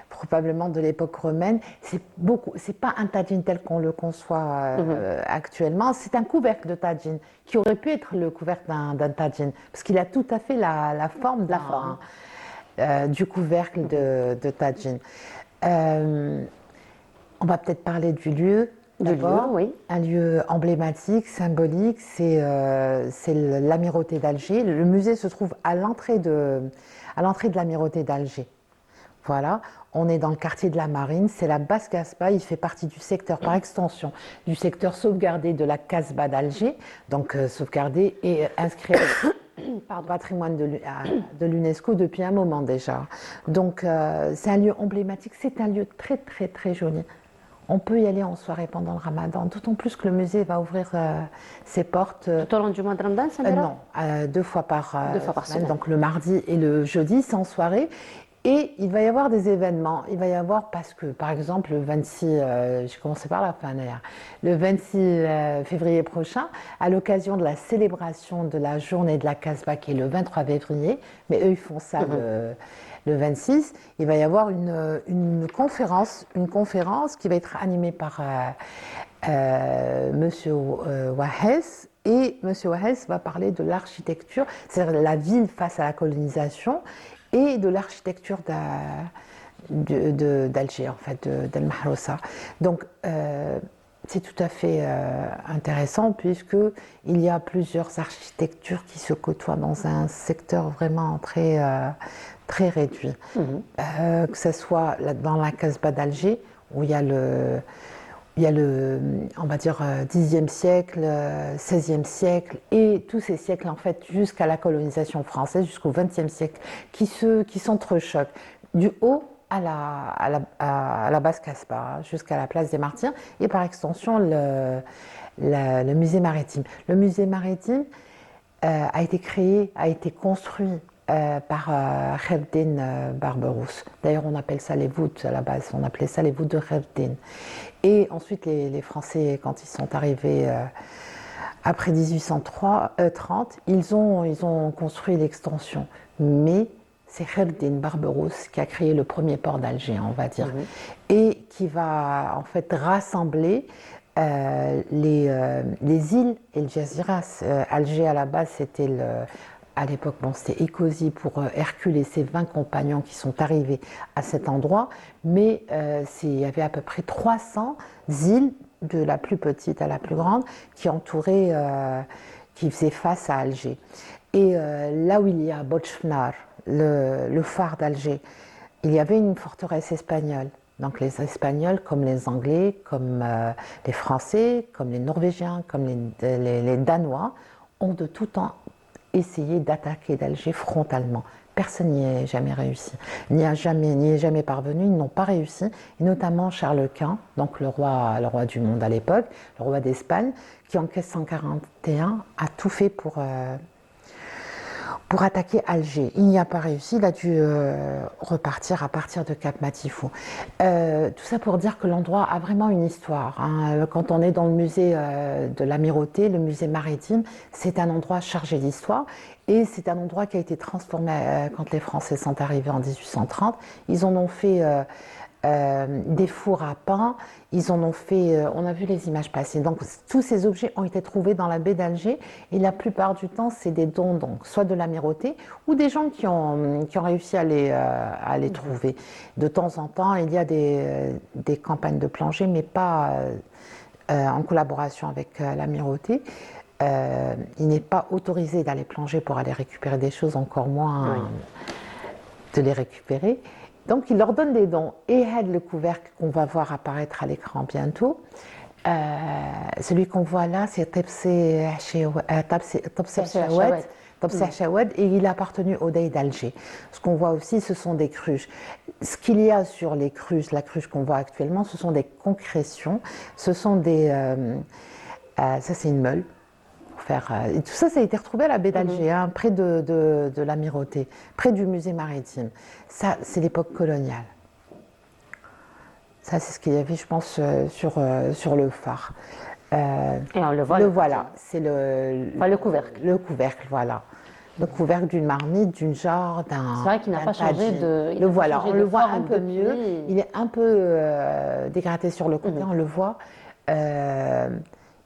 Speaker 2: probablement de l'époque romaine. C'est pas un tagine tel qu'on le conçoit actuellement. C'est un couvercle de tagine qui aurait pu être le couvercle d'un tagine parce qu'il a tout à fait la forme du couvercle de tagine. On va peut-être parler du lieu. D'abord,
Speaker 1: oui.
Speaker 2: Un lieu emblématique, symbolique, c'est l'Amirauté d'Alger. Le musée se trouve à l'entrée de l'Amirauté d'Alger. Voilà, on est dans le quartier de la Marine, c'est la Basse Casbah, il fait partie du secteur, par extension, du secteur sauvegardé de la Casbah d'Alger, donc sauvegardé et inscrit au patrimoine de l'UNESCO depuis un moment déjà. Donc c'est un lieu emblématique, c'est un lieu très très très joli. On peut y aller en soirée pendant le Ramadan, d'autant plus que le musée va ouvrir ses portes.
Speaker 1: Tout au long du mois de Ramadan, ça
Speaker 2: Non, 2 fois par semaine, donc le mardi et le jeudi, c'est en soirée. Et il va y avoir des événements. Il va y avoir, parce que, par exemple, le 26, j'ai commencé par la fin d'ailleurs, le 26 février prochain, à l'occasion de la célébration de la journée de la Casbah, qui est le 23 février, mais eux, ils font ça le 26, il va y avoir une conférence qui va être animée par Monsieur Wahès. Et Monsieur Wahès va parler de l'architecture, c'est-à-dire la ville face à la colonisation, et de l'architecture d'Alger, en fait, d'El Mahrousa. Donc, c'est tout à fait intéressant puisqu'il y a plusieurs architectures qui se côtoient dans un secteur vraiment très, très réduit. Que ce soit dans la Casbah d'Alger, où il y a on va dire, 10e siècle, 16e siècle, et tous ces siècles, en fait, jusqu'à la colonisation française, jusqu'au 20e siècle, qui s'entrechoquent. Du haut à la Basse Casbah, jusqu'à la place des Martyrs, et par extension, le musée maritime. Le musée maritime a été construit par Kherdin Barberousse. D'ailleurs, on appelle ça les voûtes à la base, on appelait ça les voûtes de Kherdin. Et ensuite, les Français, quand ils sont arrivés après 1830, ils ont construit l'extension. Mais c'est Kherdin Barberousse qui a créé le premier port d'Alger, on va dire, et qui va en fait rassembler les îles et le Jaziras. Alger, à la base, c'était à l'époque, c'était Écosie pour Hercule et ses 20 compagnons qui sont arrivés à cet endroit, mais il y avait à peu près 300 îles, de la plus petite à la plus grande, qui entouraient, qui faisaient face à Alger. Et là où il y a Botchfnar, le phare d'Alger, il y avait une forteresse espagnole. Donc les Espagnols, comme les Anglais, comme les Français, comme les Norvégiens, comme les Danois, ont de tout temps essayé d'attaquer d'Alger frontalement. Personne n'y est jamais réussi, n'y est jamais parvenu, ils n'ont pas réussi, et notamment Charles Quint, donc le roi du monde à l'époque, le roi d'Espagne, qui en 1541 a tout fait pour attaquer Alger. Il n'y a pas réussi, il a dû repartir à partir de Cap Matifou. Tout ça pour dire que l'endroit a vraiment une histoire, hein. Quand on est dans le musée de l'Amirauté, le musée maritime, c'est un endroit chargé d'histoire et c'est un endroit qui a été transformé quand les Français sont arrivés en 1830. Ils en ont fait des fours à pain, ils en ont fait, on a vu les images passer. Donc tous ces objets ont été trouvés dans la baie d'Alger et la plupart du temps c'est des dons, donc soit de l'Amirauté ou des gens qui ont réussi à les trouver. De temps en temps il y a des campagnes de plongée mais pas en collaboration avec l'Amirauté. Il n'est pas autorisé d'aller plonger pour aller récupérer des choses, encore moins de les récupérer. Donc il leur donne des dons. Et le couvercle qu'on va voir apparaître à l'écran bientôt, celui qu'on voit là, c'est Tebsé Chawad, et il a appartenu au Dey d'Alger. Ce qu'on voit aussi, ce sont des cruches. Ce qu'il y a sur les cruches, la cruche qu'on voit actuellement, ce sont des concrétions, ce sont des... ça c'est une meule. Et tout ça, ça a été retrouvé à la baie d'Alger, hein, près de l'Amirauté, près du musée maritime. Ça, c'est l'époque coloniale. Ça, c'est ce qu'il y avait, je pense, sur le phare.
Speaker 1: Et on le voit.
Speaker 2: Le voilà, c'est le
Speaker 1: couvercle.
Speaker 2: Le couvercle, voilà. Le couvercle d'une marmite, d'une jarre, d'un...
Speaker 1: C'est vrai qu'il n'a pas changé de...
Speaker 2: Le voilà, on le voit un peu mieux. Il est un peu dégradé sur le côté, on le voit.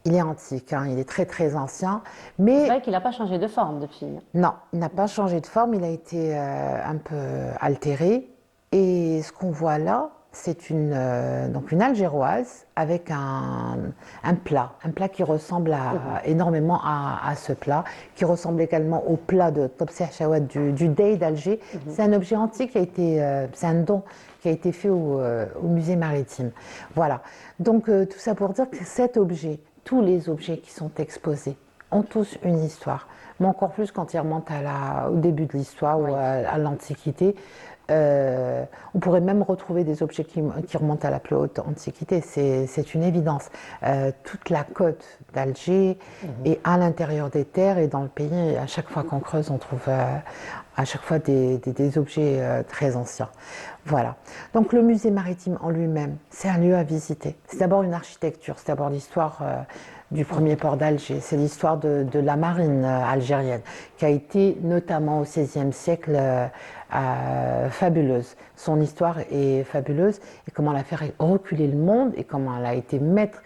Speaker 2: Il est antique, hein, il est très très ancien, mais...
Speaker 1: C'est vrai qu'il n'a pas changé de forme depuis.
Speaker 2: Non, il n'a pas changé de forme, il a été un peu altéré. Et ce qu'on voit là, c'est donc une algéroise avec un plat qui ressemble énormément à ce plat, qui ressemble également au plat de Tebsé Chawad du Dey d'Alger. C'est un objet antique qui a été, c'est un don qui a été fait au musée maritime. Voilà, donc tout ça pour dire que cet objet, tous les objets qui sont exposés ont tous une histoire, mais encore plus quand ils remontent au début de l'histoire ou à l'Antiquité. On pourrait même retrouver des objets qui remontent à la plus haute Antiquité, c'est une évidence. Toute la côte d'Alger est à l'intérieur des terres et dans le pays, à chaque fois qu'on creuse, on trouve à chaque fois des objets très anciens. Voilà. Donc le musée maritime en lui-même, c'est un lieu à visiter. C'est d'abord une architecture, c'est d'abord l'histoire du premier port d'Alger, c'est l'histoire de la marine algérienne, qui a été notamment au XVIe siècle fabuleuse. Son histoire est fabuleuse et comment elle a fait reculer le monde et comment elle a été maître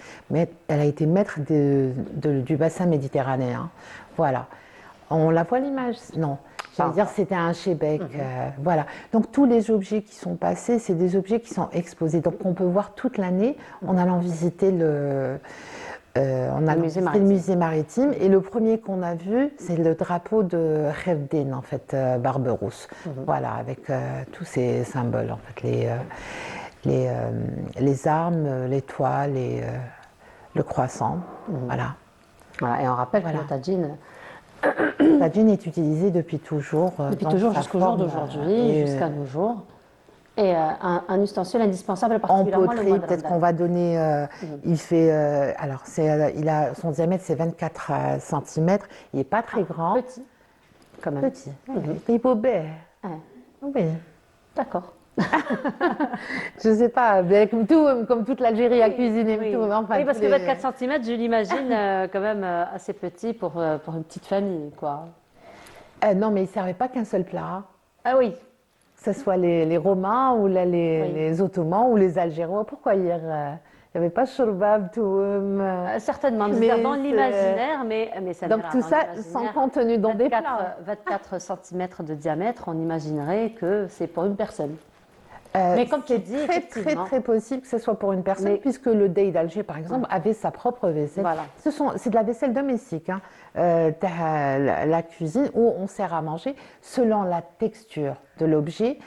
Speaker 2: du bassin méditerranéen. Voilà. On la voit l'image? Non. J'allais dire c'était un Chebec. Voilà. Donc tous les objets qui sont passés, c'est des objets qui sont exposés. Donc on peut voir toute l'année en allant visiter le musée maritime. Et le premier qu'on a vu, c'est le drapeau de Khefdin, en fait, Barberousse. Voilà, avec tous ces symboles, en fait, les armes, l'étoile et le croissant. Voilà.
Speaker 1: Voilà. Et on rappelle que le tadjine...
Speaker 2: Le tadjine est utilisé depuis toujours.
Speaker 1: Depuis toujours jusqu'au jour d'aujourd'hui, jusqu'à nos jours. Et un ustensile indispensable, particulièrement
Speaker 2: en poterie, peut-être qu'on va donner. Il fait. Alors, son diamètre, c'est 24 cm. Il n'est pas très grand.
Speaker 1: Petit, quand même.
Speaker 2: Petit. Il est beau. Oui.
Speaker 1: D'accord.
Speaker 2: Je ne sais pas, comme toute l'Algérie à cuisiner.
Speaker 1: Oui,
Speaker 2: enfin,
Speaker 1: oui, parce que 24 cm, je l'imagine quand même assez petit pour une petite famille, quoi.
Speaker 2: Non, mais il ne servait pas qu'un seul plat.
Speaker 1: Ah oui.
Speaker 2: Que ce soit les Romains ou les Ottomans ou les Algérois. Pourquoi hier il n'y avait pas Shourbab,
Speaker 1: certainement, dans l'imaginaire, mais ça
Speaker 2: donc tout ça sans contenu dans des plats.
Speaker 1: 24 cm de diamètre, on imaginerait que c'est pour une personne. Mais comme tu dis,
Speaker 2: c'est très possible que ce soit pour une personne, puisque le Dey d'Alger, par exemple, avait sa propre vaisselle. Voilà. C'est de la vaisselle domestique, hein. La cuisine où on sert à manger selon la texture de l'objet,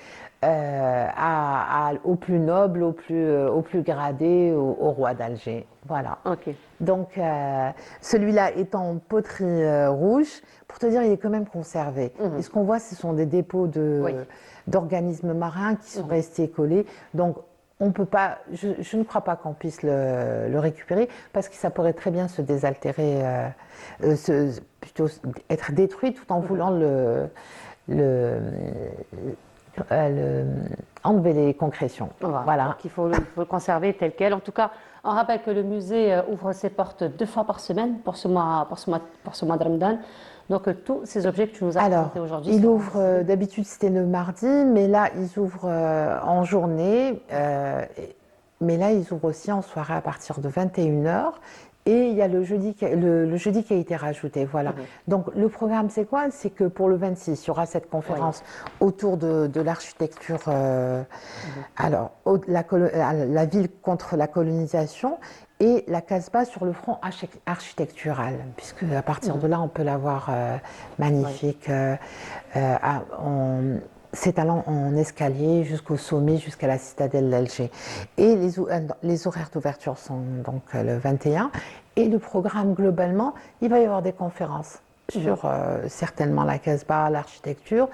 Speaker 2: au plus noble, au plus gradé, au roi d'Alger. Voilà.
Speaker 1: Okay.
Speaker 2: Donc, celui-là est en poterie rouge. Pour te dire, il est quand même conservé. Et ce qu'on voit, ce sont des dépôts d'organismes marins qui sont restés collés. Donc, on peut pas, je ne crois pas qu'on puisse le récupérer parce que ça pourrait très bien se désaltérer, plutôt être détruit tout en voulant enlever les concrétions.
Speaker 1: Voilà. Donc il faut le conserver tel quel. En tout cas, on rappelle que le musée ouvre ses portes 2 fois par semaine pour ce mois de Ramadan. Donc tous ces objets que tu nous as présentés aujourd'hui.
Speaker 2: Il ouvre, d'habitude c'était le mardi, mais là ils ouvrent en journée, mais là ils ouvrent aussi en soirée à partir de 21h. Et il y a le jeudi qui a été rajouté, voilà. Donc le programme c'est quoi? C'est que pour le 26, il y aura cette conférence autour de l'architecture, alors la ville contre la colonisation et la Casbah sur le front architectural, puisque à partir de là on peut la voir magnifique, s'étalant en escalier jusqu'au sommet, jusqu'à la citadelle d'Alger. Et les horaires d'ouverture sont donc le 21. Et le programme, globalement, il va y avoir des conférences sur certainement la Casbah, l'architecture,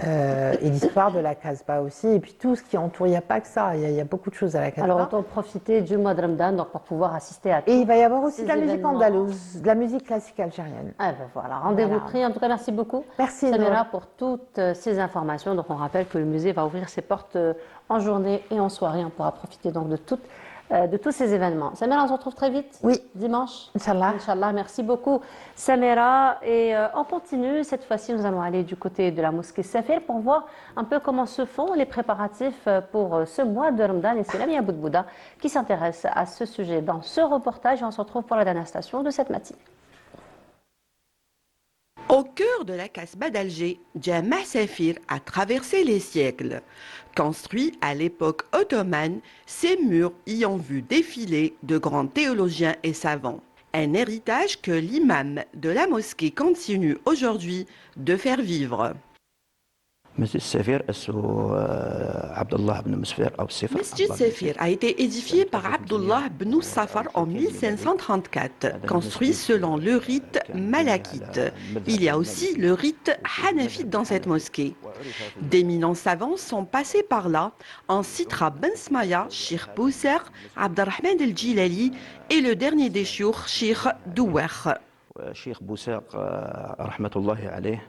Speaker 2: et l'histoire de la Casbah aussi, et puis tout ce qui entoure. Il n'y a pas que ça, il y a beaucoup de choses à la Casbah.
Speaker 1: Alors autant profiter du mois de Ramadan donc, pour pouvoir assister à tout.
Speaker 2: Et il va y avoir aussi de la musique andalouse, de la musique classique algérienne.
Speaker 1: Ah ben voilà, rendez-vous pris. En tout cas, merci beaucoup.
Speaker 2: Merci
Speaker 1: Samira pour toutes ces informations. Donc on rappelle que le musée va ouvrir ses portes en journée et en soirée. On pourra profiter donc de tous ces événements. Samira, on se retrouve très vite.
Speaker 2: Oui.
Speaker 1: Dimanche.
Speaker 2: Inch'Allah.
Speaker 1: Inch'Allah. Merci beaucoup, Samira. Et on continue. Cette fois-ci, nous allons aller du côté de la mosquée Safir pour voir un peu comment se font les préparatifs pour ce mois de Ramadan. Et c'est Lamia Boudbouda qui s'intéresse à ce sujet dans ce reportage. Et on se retrouve pour la dernière station de cette matinée.
Speaker 9: Au cœur de la Casbah d'Alger, Jama' Safir a traversé les siècles. Construit à l'époque ottomane, ces murs y ont vu défiler de grands théologiens et savants. Un héritage que l'imam de la mosquée continue aujourd'hui de faire vivre.
Speaker 22: Masjid Safir
Speaker 9: a été édifié par Abdullah ibn Safar en 1534, construit selon le rite malakite. Il y a aussi le rite hanafite dans cette mosquée. D'éminents savants sont passés par là, en citera Ben Smaya, Cheikh Bousser, Abdelrahman el-Jilali et le dernier des chiours, Cheikh Douwer.
Speaker 22: Cheikh Bousser, rahmatullahi alayh.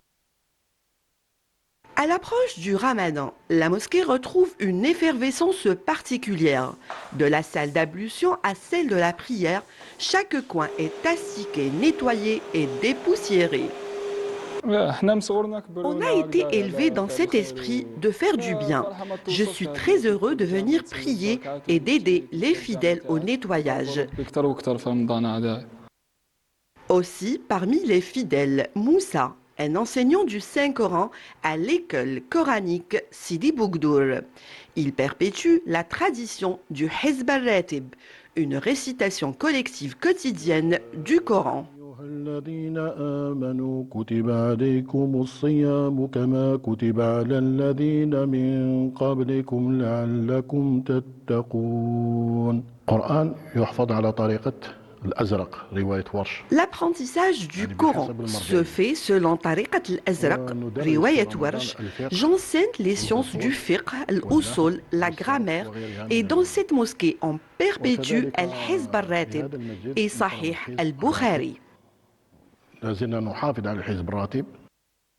Speaker 9: À l'approche du Ramadan, la mosquée retrouve une effervescence particulière. De la salle d'ablution à celle de la prière, chaque coin est astiqué, nettoyé et dépoussiéré. On a été élevé dans cet esprit de faire du bien. Je suis très heureux de venir prier et d'aider les fidèles au nettoyage. Aussi, parmi les fidèles, Moussa, un enseignant du Saint-Coran à l'école coranique Sidi Bougdour. Il perpétue la tradition du Hizb al-Ratib, une récitation collective quotidienne du Coran.
Speaker 23: الذين آمنوا كتب عليكم الصيام كما كتب على الذين من قبلكم لعلكم تتقون. القرآن يحفظ على طريقة
Speaker 9: L'apprentissage du Coran se fait selon Tariqat al-Azraq, Riwayat Warsh. J'enseigne les sciences du fiqh, al-usul, la grammaire, et dans cette mosquée, on perpétue al-Hizb al-Ratib et Sahih al-Bukhari.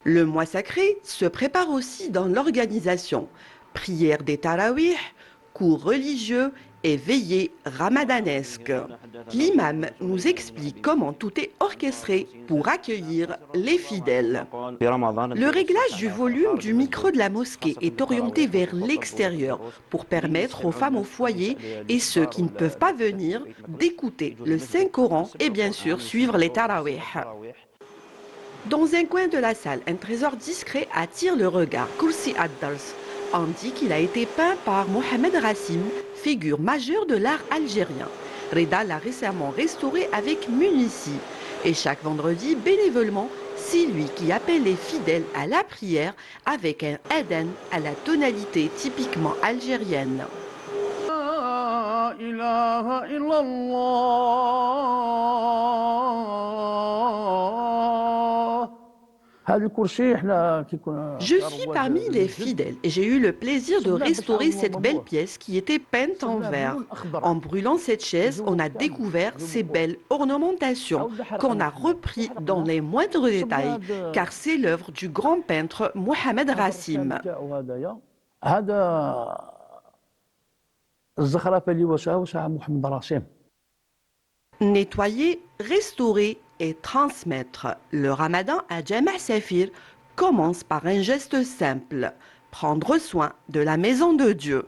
Speaker 9: Le mois sacré se prépare aussi dans l'organisation. Prière des tarawih, cours religieux et veillées ramadanesques. L'imam nous explique comment tout est orchestré pour accueillir les fidèles. Le réglage du volume du micro de la mosquée est orienté vers l'extérieur pour permettre aux femmes au foyer et ceux qui ne peuvent pas venir d'écouter le Saint-Coran et bien sûr suivre les tarawih. Dans un coin de la salle, un trésor discret attire le regard. Kursi ad-Dars. On dit qu'il a été peint par Mohamed Rassim, figure majeure de l'art algérien. Reda l'a récemment restauré avec munitie. Et chaque vendredi, bénévolement, c'est lui qui appelle les fidèles à la prière avec un adhan à la tonalité typiquement algérienne. La ilaha illallah. Je suis parmi les fidèles et j'ai eu le plaisir de restaurer cette belle pièce qui était peinte en vert. En brûlant cette chaise, on a découvert ces belles ornementations qu'on a repris dans les moindres détails, car c'est l'œuvre du grand peintre Mohamed Rassim. Nettoyer, restaurer et transmettre. Le ramadan à Jama' Safir commence par un geste simple, prendre soin de la maison de Dieu.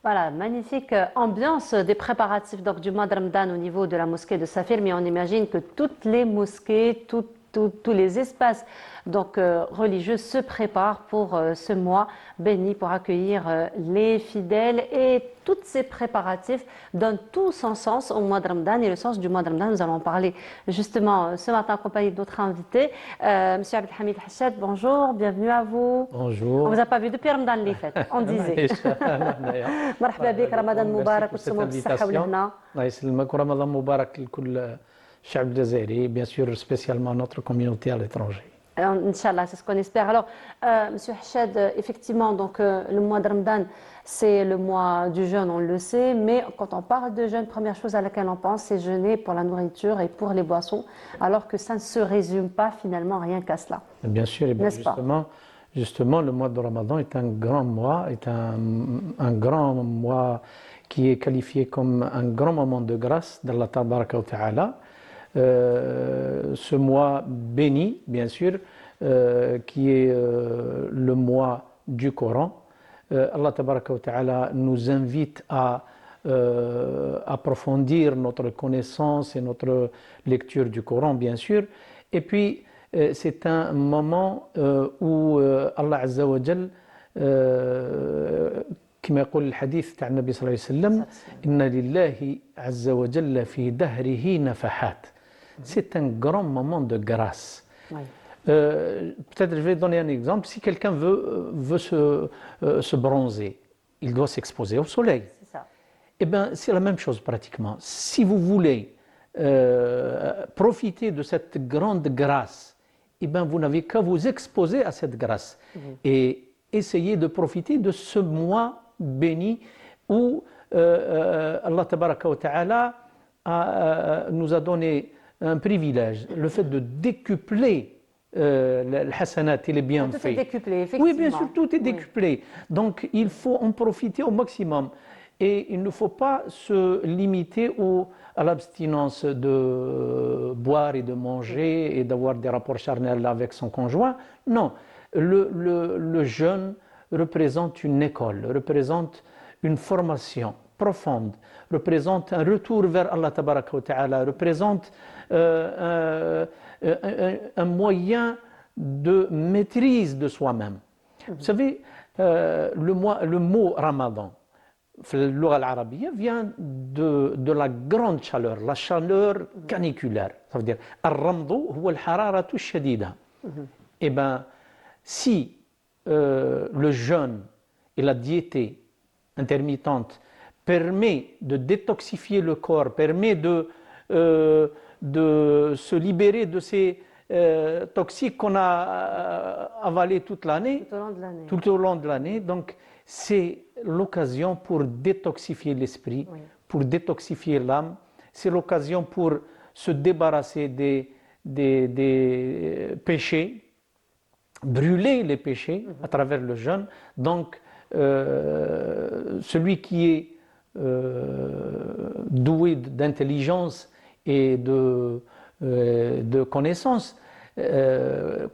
Speaker 1: Voilà, magnifique ambiance des préparatifs donc, du mois de Ramadan au niveau de la mosquée de Safir, mais on imagine que toutes les mosquées, tous les espaces donc, religieux se préparent pour ce mois béni, pour accueillir les fidèles, et tous ces préparatifs donnent tout son sens au mois de Ramadan. Et le sens du mois de Ramadan, nous allons en parler justement ce matin en compagnie d'autres invités. Monsieur Abdelhamid Hachad, bonjour, bienvenue à vous.
Speaker 4: Bonjour.
Speaker 1: On ne vous a pas vu depuis Ramadan les fêtes, on disait. مرحبا بك رمضان مبارك والسمو بالصحة والهنا.
Speaker 4: الله يسلمك ورمضان مبارك لكل الشعب الجزائري, bien sûr spécialement notre communauté à l'étranger.
Speaker 1: Inch'Allah, c'est ce qu'on espère. Alors, Monsieur Hachad, effectivement, donc, le mois de Ramadan, c'est le mois du jeûne, on le sait, mais quand on parle de jeûne, première chose à laquelle on pense, c'est jeûner pour la nourriture et pour les boissons, alors que ça ne se résume pas finalement rien qu'à cela.
Speaker 4: Bien sûr, et bien justement, le mois de Ramadan est un grand mois, un grand mois qui est qualifié comme un grand moment de grâce d'Allah Tabaraka wa Ta'ala. Ce mois béni, bien sûr, qui est le mois du Coran. Allah Tabaraka wa Ta'ala nous invite à approfondir notre connaissance et notre lecture du Coran, bien sûr. Et puis, c'est un moment où Allah Azza wa Jal, كما يقول الحديث تاع النبي صلى الله عليه وسلم إن لله عز وجل في دهره نفحات. C'est un grand moment de grâce. Oui. Peut-être je vais donner un exemple. Si quelqu'un veut se bronzer, il doit s'exposer au soleil. C'est ça. Eh bien, c'est la même chose pratiquement. Si vous voulez profiter de cette grande grâce, eh bien, vous n'avez qu'à vous exposer à cette grâce et essayer de profiter de ce mois béni où Allah Tabaraka wa Ta'ala nous a donné un privilège, le fait de décupler le hasanat et les bienfaits.
Speaker 1: Tout est décuplé, effectivement.
Speaker 4: Oui, bien sûr, tout est décuplé. Donc, il faut en profiter au maximum. Et il ne faut pas se limiter à l'abstinence de boire et de manger et d'avoir des rapports charnels avec son conjoint. Non, le jeûne représente une école, représente une formation profonde, représente un retour vers Allah Tabaraka wa Ta'ala, représente un moyen de maîtrise de soi-même. Vous savez, le mot Ramadan, le lugha al-arabiyya, vient de la grande chaleur, la chaleur caniculaire. Ça veut dire Ar-ramdu huwa al-hararatu ash-shadida. Eh bien, si le jeûne et la diété intermittente permet de détoxifier le corps, permet de se libérer de ces toxiques qu'on a avalés toute l'année, tout au long de l'année. Donc, c'est l'occasion pour détoxifier l'esprit, pour détoxifier l'âme. C'est l'occasion pour se débarrasser des péchés, brûler les péchés à travers le jeûne. Donc, celui qui est doué d'intelligence et de connaissance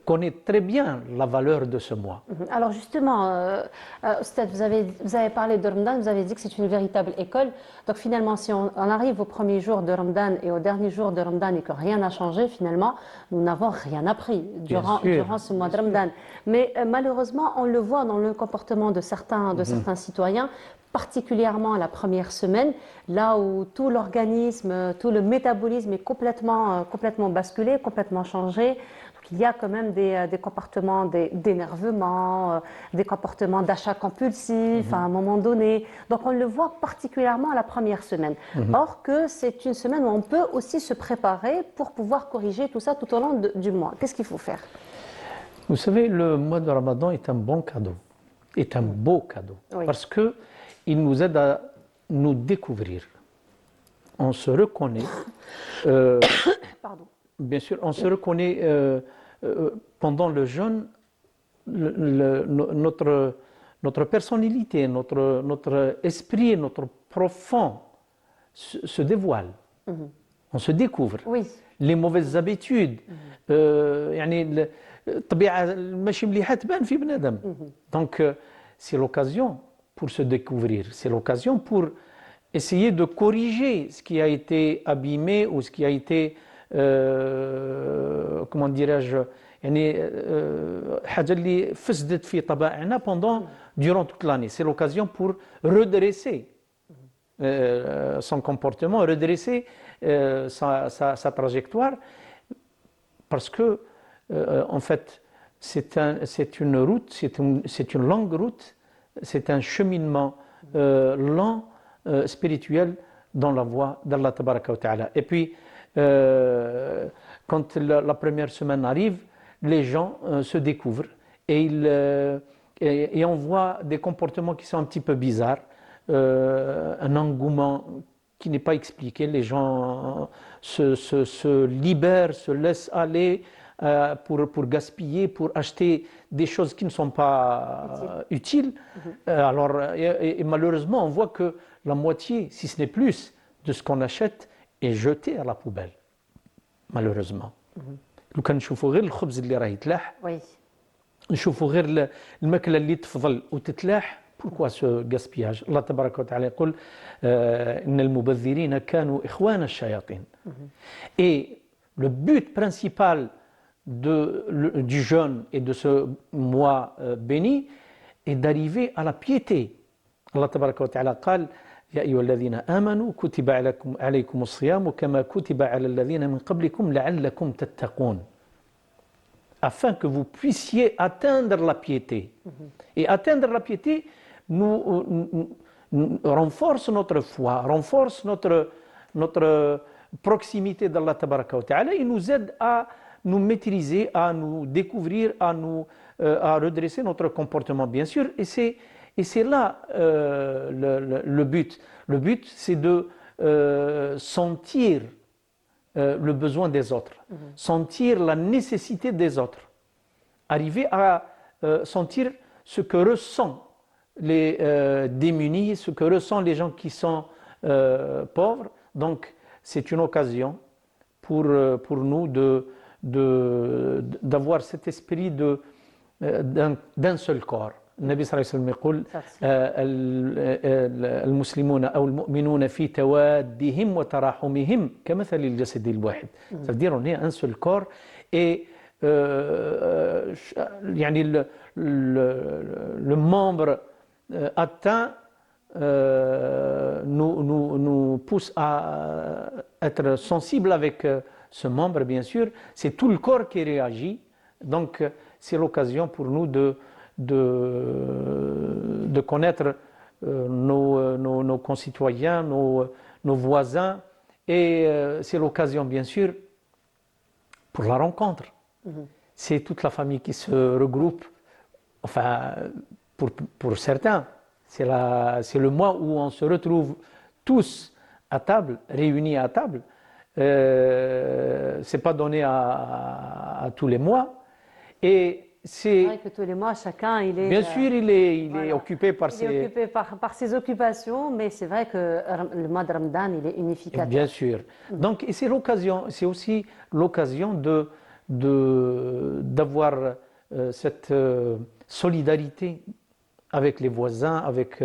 Speaker 4: connaît très bien la valeur de ce mois.
Speaker 1: Alors justement, Oustad, vous avez parlé de Ramadan, vous avez dit que c'est une véritable école. Donc finalement, si on arrive au premier jour de Ramadan et au dernier jour de Ramadan et que rien n'a changé, finalement, nous n'avons rien appris durant ce mois de Ramadan. Mais malheureusement, on le voit dans le comportement de certains citoyens, particulièrement la première semaine, là où tout l'organisme, tout le métabolisme est complètement basculé, complètement changé. Donc qu'il y a quand même des comportements d'énervement, des comportements d'achat compulsif à un moment donné. Donc on le voit particulièrement à la première semaine. Or que c'est une semaine où on peut aussi se préparer pour pouvoir corriger tout ça tout au long du mois. Qu'est-ce qu'il faut faire?
Speaker 4: Vous savez, le mois de Ramadan est un bon cadeau, est un beau cadeau, parce qu'il nous aide à nous découvrir. On se reconnaît, bien sûr, on se reconnaît pendant le jeûne, notre personnalité, notre esprit, notre profond se dévoile. On se découvre. Les mauvaises habitudes, يعني الطبيعة ماشي مليحة تبان في بنادم. Donc c'est l'occasion pour se découvrir, c'est l'occasion pour essayer de corriger ce qui a été abîmé ou ce qui a été comment dirais-je يعني حاجة اللي فسدت في طبائعنا durant toute l'année. C'est l'occasion pour redresser son comportement, redresser sa trajectoire, parce que en fait c'est une route, c'est une longue route, c'est un cheminement lent, spirituel dans la voie d'Allah Tabaraka wa Ta'ala. Et puis quand la première semaine arrive, les gens se découvrent et on voit des comportements qui sont un petit peu bizarres, un engouement qui n'est pas expliqué. Les gens se libèrent, se laissent aller pour gaspiller, pour acheter des choses qui ne sont pas utiles. Alors, et malheureusement, on voit que la moitié, si ce n'est plus, de ce qu'on achète est jeté à la poubelle. Malheureusement. لو كان نشوفوا غير الخبز اللي راه يتلاح نشوفوا غير الماكله اللي تفضل وتتلاح. Pourquoi ce gaspillage? Allah Tabaraka wa Ta'ala يقول إن المبذرين كانوا إخوان الشياطين. Et le but principal du jeûne et de ce mois béni est d'arriver à la piété. Allah Tabaraka wa Ta'ala قال يا أيها الذين آمنوا كتب عليكم الصيام كما كتب على الذين من قبلكم لعلكم تتقون. Afin que vous puissiez atteindre la piété. Et atteindre la piété nous renforce notre foi, renforce notre proximité d'Allah Tabaraka wa Ta'ala et nous aide à nous maîtriser, à nous découvrir, à redresser notre comportement, bien sûr. Et c'est là le but. Le but, c'est de sentir le besoin des autres, sentir la nécessité des autres, arriver à sentir ce que ressentent les démunis, ce que ressentent les gens qui sont pauvres. Donc, c'est une occasion pour nous d'avoir cet esprit d'un seul corps. النبي صلى الله عليه وسلم يقول المسلمون أو المؤمنون في توادهم وتراحمهم كمثل الجسد الواحد. Ça veut dire on est un seul corps et يعني le membre atteint nous pousse à être sensible avec ce membre, bien sûr. C'est tout le corps qui réagit. Donc c'est l'occasion pour nous de connaître nos concitoyens, nos voisins, et c'est l'occasion bien sûr pour la rencontre. C'est toute la famille qui se regroupe, enfin pour certains, c'est le mois où on se retrouve tous à table, réunis à table. C'est pas donné à tous les mois. Et c'est
Speaker 1: vrai que tous les mois, chacun, il est...
Speaker 4: Bien sûr, il est occupé par
Speaker 1: ses occupations, mais c'est vrai que le mois de Ramadan, il est unificateur.
Speaker 4: Bien sûr. Donc, et c'est aussi l'occasion d'avoir cette solidarité avec les voisins, avec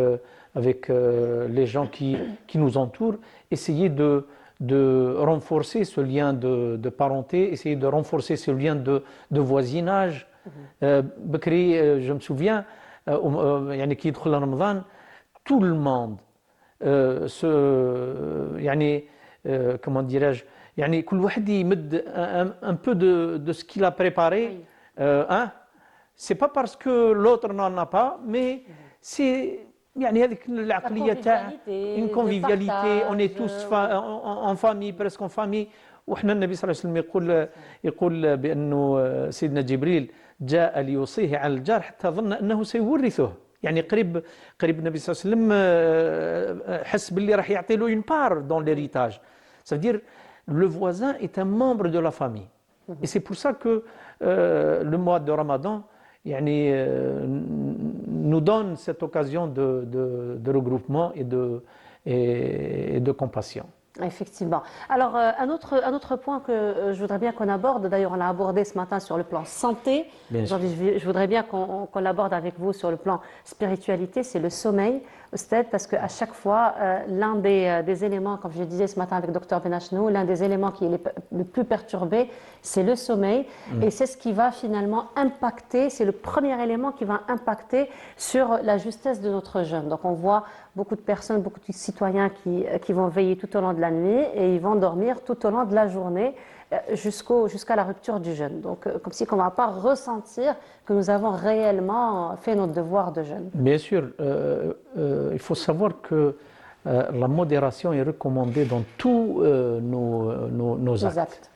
Speaker 4: les gens qui nous entourent, essayer de renforcer ce lien de parenté, essayer de renforcer ce lien de voisinage. Bakri, je me souviens, qui يدخل Ramadan, tout le monde comment dirais-je, يعني كل واحد يمد un peu de ce qu'il a préparé. Hein? C'est pas parce que l'autre n'en a pas, mais c'est يعني هذيك العقلية تاع une convivialité, on est tous en famille, presque en famille. وإحنا النبي صلى الله عليه وسلم يقول بأنه سيدنا جبريل جاء ليوصيه على الجار حتى ظن أنه سيورثه. يعني قريب النبي صلى الله عليه وسلم حس باللي راح يعطي له une part dans l'héritage. Ça veut dire le voisin est un membre de la famille. Et c'est pour ça que le mois de Ramadan يعني, nous donne cette occasion de regroupement et de compassion.
Speaker 1: Effectivement. Alors, un autre point que je voudrais bien qu'on aborde, d'ailleurs on l'a abordé ce matin sur le plan santé, je voudrais bien qu'on l'aborde avec vous sur le plan spiritualité, c'est le sommeil, parce qu'à chaque fois, l'un des éléments, comme je disais ce matin avec Dr Benachnou, l'un des éléments qui est le plus perturbé, c'est le sommeil, et c'est ce qui va finalement impacter, c'est le premier élément qui va impacter sur la justesse de notre jeûne. Donc on voit beaucoup de personnes, beaucoup de citoyens qui vont veiller tout au long de la nuit et ils vont dormir tout au long de la journée jusqu'à la rupture du jeûne. Donc comme si on ne va pas ressentir que nous avons réellement fait notre devoir de jeûne.
Speaker 4: Bien sûr, il faut savoir que la modération est recommandée dans tous nos actes.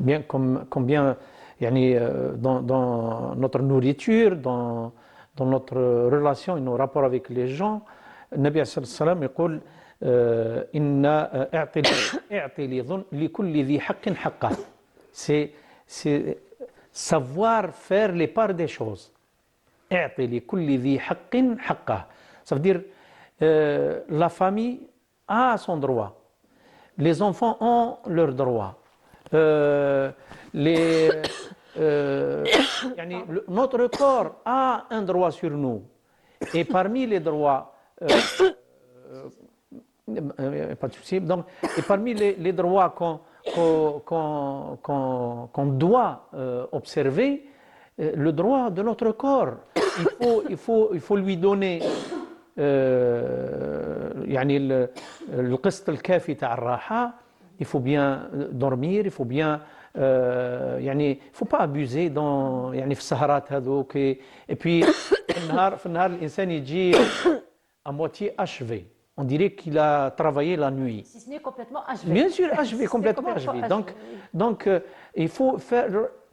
Speaker 4: Bien comme bien يعني, dans notre nourriture, dans notre relation et nos rapports avec les gens, النبي صلى الله عليه وسلم يقول إن اعطي لكل ذي حق حقه. C'est savoir faire les parts des choses. اعطي لكل ذي حق حقه. Ça veut dire la famille a son droit. Les enfants ont leurs droits. Notre corps a un droit sur nous. Et parmi les droits, pas de souci, donc, et parmi les droits qu'on doit observer, le droit de notre corps, il faut lui donner يعني القسط الكافي تاع الراحة. Il faut bien dormir, il faut bien يعني il faut pas abuser dans يعني في السهرات هذوك. Et puis في النهار الإنسان يجي à moitié achevé. On dirait qu'il a travaillé la nuit.
Speaker 1: Si ce n'est complètement achevé.
Speaker 4: Bien sûr, achevé, complètement achevé. Donc il faut faire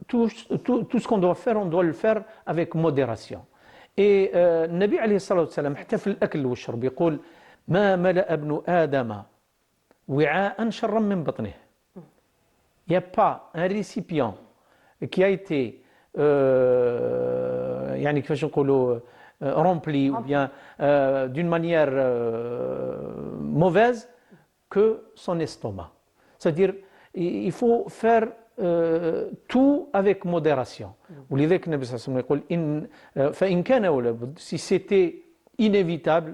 Speaker 4: tout ce qu'on doit faire, on doit le faire avec modération. Et النبي عليه الصلاة والسلام حتى في الأكل والشرب يقول ما ملأ ابن آدم وعاء شرا من بطنه. Il n'y a pas un récipient qui a été يعني كيفاش نقولوا rempli ou bien d'une manière mauvaise que son estomac. C'est-à-dire il faut faire tout avec modération. ولذلك النبي صلى الله عليه وسلم يقول فإن كان ولا بد, si c'était inévitable,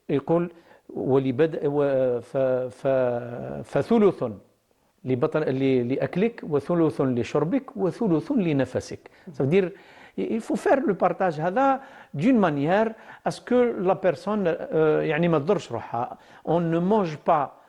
Speaker 4: يقول فثلث لأكلك وثلث لشربك وثلث لنفسك. Ça veut dire il faut faire le partage هذا d'une manière à ce que la personne يعني ما تضرش روحها. On ne mange pas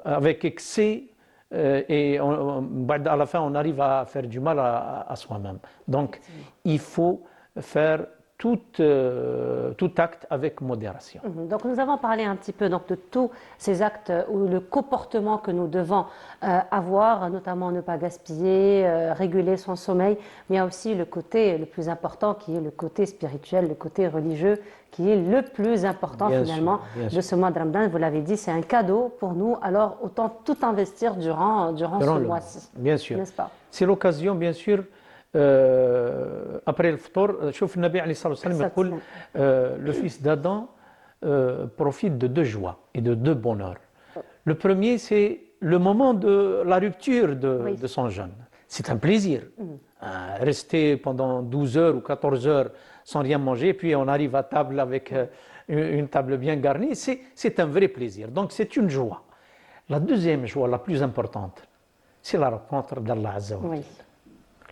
Speaker 4: avec excès et à la fin on arrive à faire du mal à soi-même. Donc il faut faire tout acte avec modération.
Speaker 1: Donc nous avons parlé un petit peu donc, de tous ces actes ou le comportement que nous devons avoir, notamment ne pas gaspiller, réguler son sommeil, mais il y a aussi le côté le plus important qui est le côté spirituel, le côté religieux, qui est le plus important finalement de ce mois de Ramadan. Vous l'avez dit, c'est un cadeau pour nous, alors autant tout investir durant ce mois-ci.
Speaker 4: Bien sûr.
Speaker 1: N'est-ce pas?
Speaker 4: C'est l'occasion, bien sûr. Après le fطور, شوف النبي عليه الصلاة والسلام يقول le fils d'Adam profite de deux joies et de deux bonheurs. Le premier, c'est le moment de la rupture de son jeûne. C'est un plaisir. Rester pendant 12 heures ou 14 heures sans rien manger, puis on arrive à table avec une table bien garnie, c'est un vrai plaisir. Donc c'est une joie. La deuxième joie, la plus importante, c'est la rencontre d'Allah Azza wa Jalla.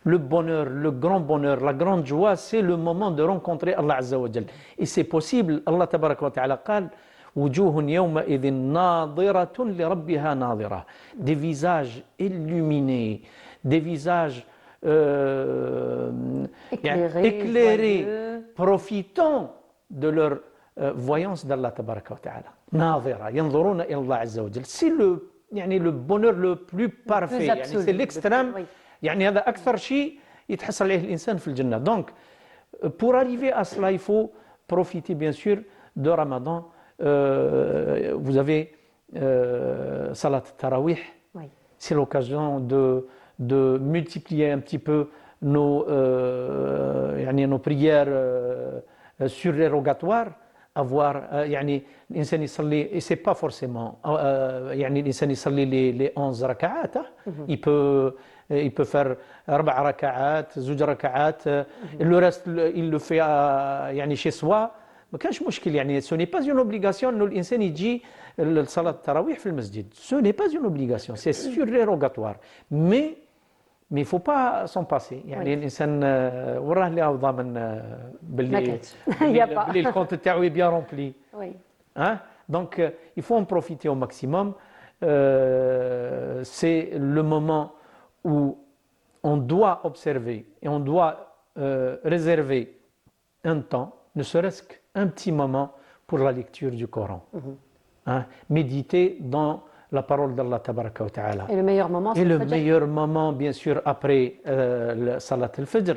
Speaker 4: Le bonheur, le grand bonheur, la grande joie, c'est le moment de rencontrer Allah Azza wa Jalla. Et c'est possible, Allah Tabaraka wa Ta'ala قال وجوه يومئذ ناظرة لربها ناظرة. Des visages illuminés, des visages éclairés, profitant de leur voyance d'Allah tabaraka wa ta'ala. ناظرة ينظرون إلى الله عز وجل. C'est le bonheur le plus parfait. يعني c'est l'extrême. يعني هذا أكثر شيء يتحصل عليه الإنسان في الجنة. Donc, pour arriver à cela, il faut profiter bien sûr de Ramadan. Vous avez Salat Tarawih. C'est l'occasion de multiplier un petit peu nos prières surérogatoires. Avoir الإنسان يصلي, et c'est pas forcément الإنسان يصلي les 11 ركعات. Il peut faire 4 ركعات, 2 ركعات, le reste il le fait chez soi. ما كانش مشكل. Ce n'est pas une obligation إنه الإنسان يجي لصلاة التراويح في المسجد. Ce n'est pas une obligation, c'est surérogatoire. Mais il ne faut pas s'en passer. الإنسان وراه اللي هو ضامن باللي le compte تاعو est bien rempli. Donc il faut en profiter au maximum. C'est le moment où on doit observer et on doit réserver un temps, ne serait-ce qu'un petit moment pour la lecture du Coran. Méditer dans la parole d'Allah tabaraka wa ta'ala.
Speaker 1: Et le meilleur moment, c'est
Speaker 4: le meilleur moment, bien sûr, après le Salat al-Fajr.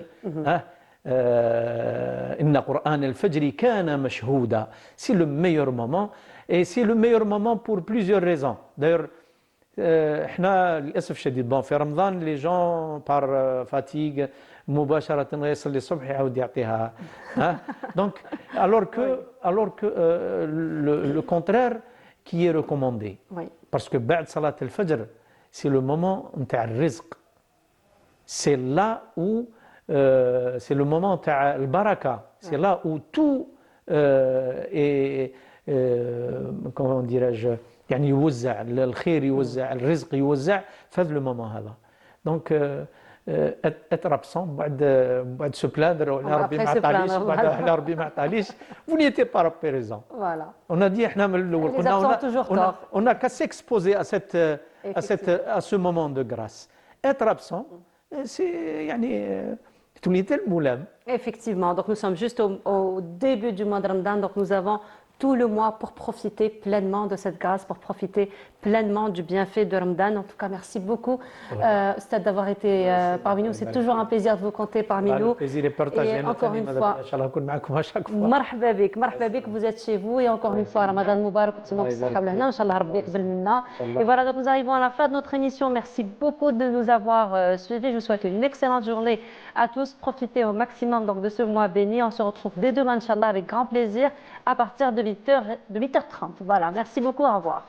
Speaker 4: Inna Qur'an al-Fajri kana mashhouda. C'est le meilleur moment. Et c'est le meilleur moment pour plusieurs raisons. D'ailleurs, احنا للاسف الشديد في رمضان les gens par fatigue مباشرة يصلي الصبح يعاود يعطيها. Donc alors que le contraire qui est recommandé. Parce que بعد صلاة الفجر c'est le moment نتاع الرزق. C'est là où c'est le moment نتاع البركة. C'est là où tout est comment dirais-je يعني يوزع الخير يوزع الرزق يوزع في هذا المومون هذا. دونك être absent بعد se plaindre على ربي ما عطاليش على ربي ما عطاليش vous n'étiez pas présent.
Speaker 1: Voilà.
Speaker 4: On a dit احنا من الاول on a qu'à s'exposer à ce moment de grâce. Être absent c'est يعني تولي الملام.
Speaker 1: Effectivement, donc nous sommes juste au début du mois de Ramadan, donc nous avons tout le mois pour profiter pleinement de cette grâce, pour profiter pleinement du bienfait de Ramadan. En tout cas, merci beaucoup Ustad d'avoir été parmi nous. C'est toujours un plaisir de vous compter parmi nous.
Speaker 4: Le plaisir est partagé.
Speaker 1: Et encore une fois, مرحبا بك, vous êtes chez vous et encore une fois, Ramadan Moubarak, Inch'Allah Rabbi yaqbal minna. Et voilà, donc nous arrivons à la fin de notre émission. Merci beaucoup de nous avoir suivis. Je vous souhaite une excellente journée à tous. Profitez au maximum donc de ce mois béni. On se retrouve dès demain, Inch'Allah, avec grand plaisir à partir de 8h30. Voilà, merci beaucoup, au revoir.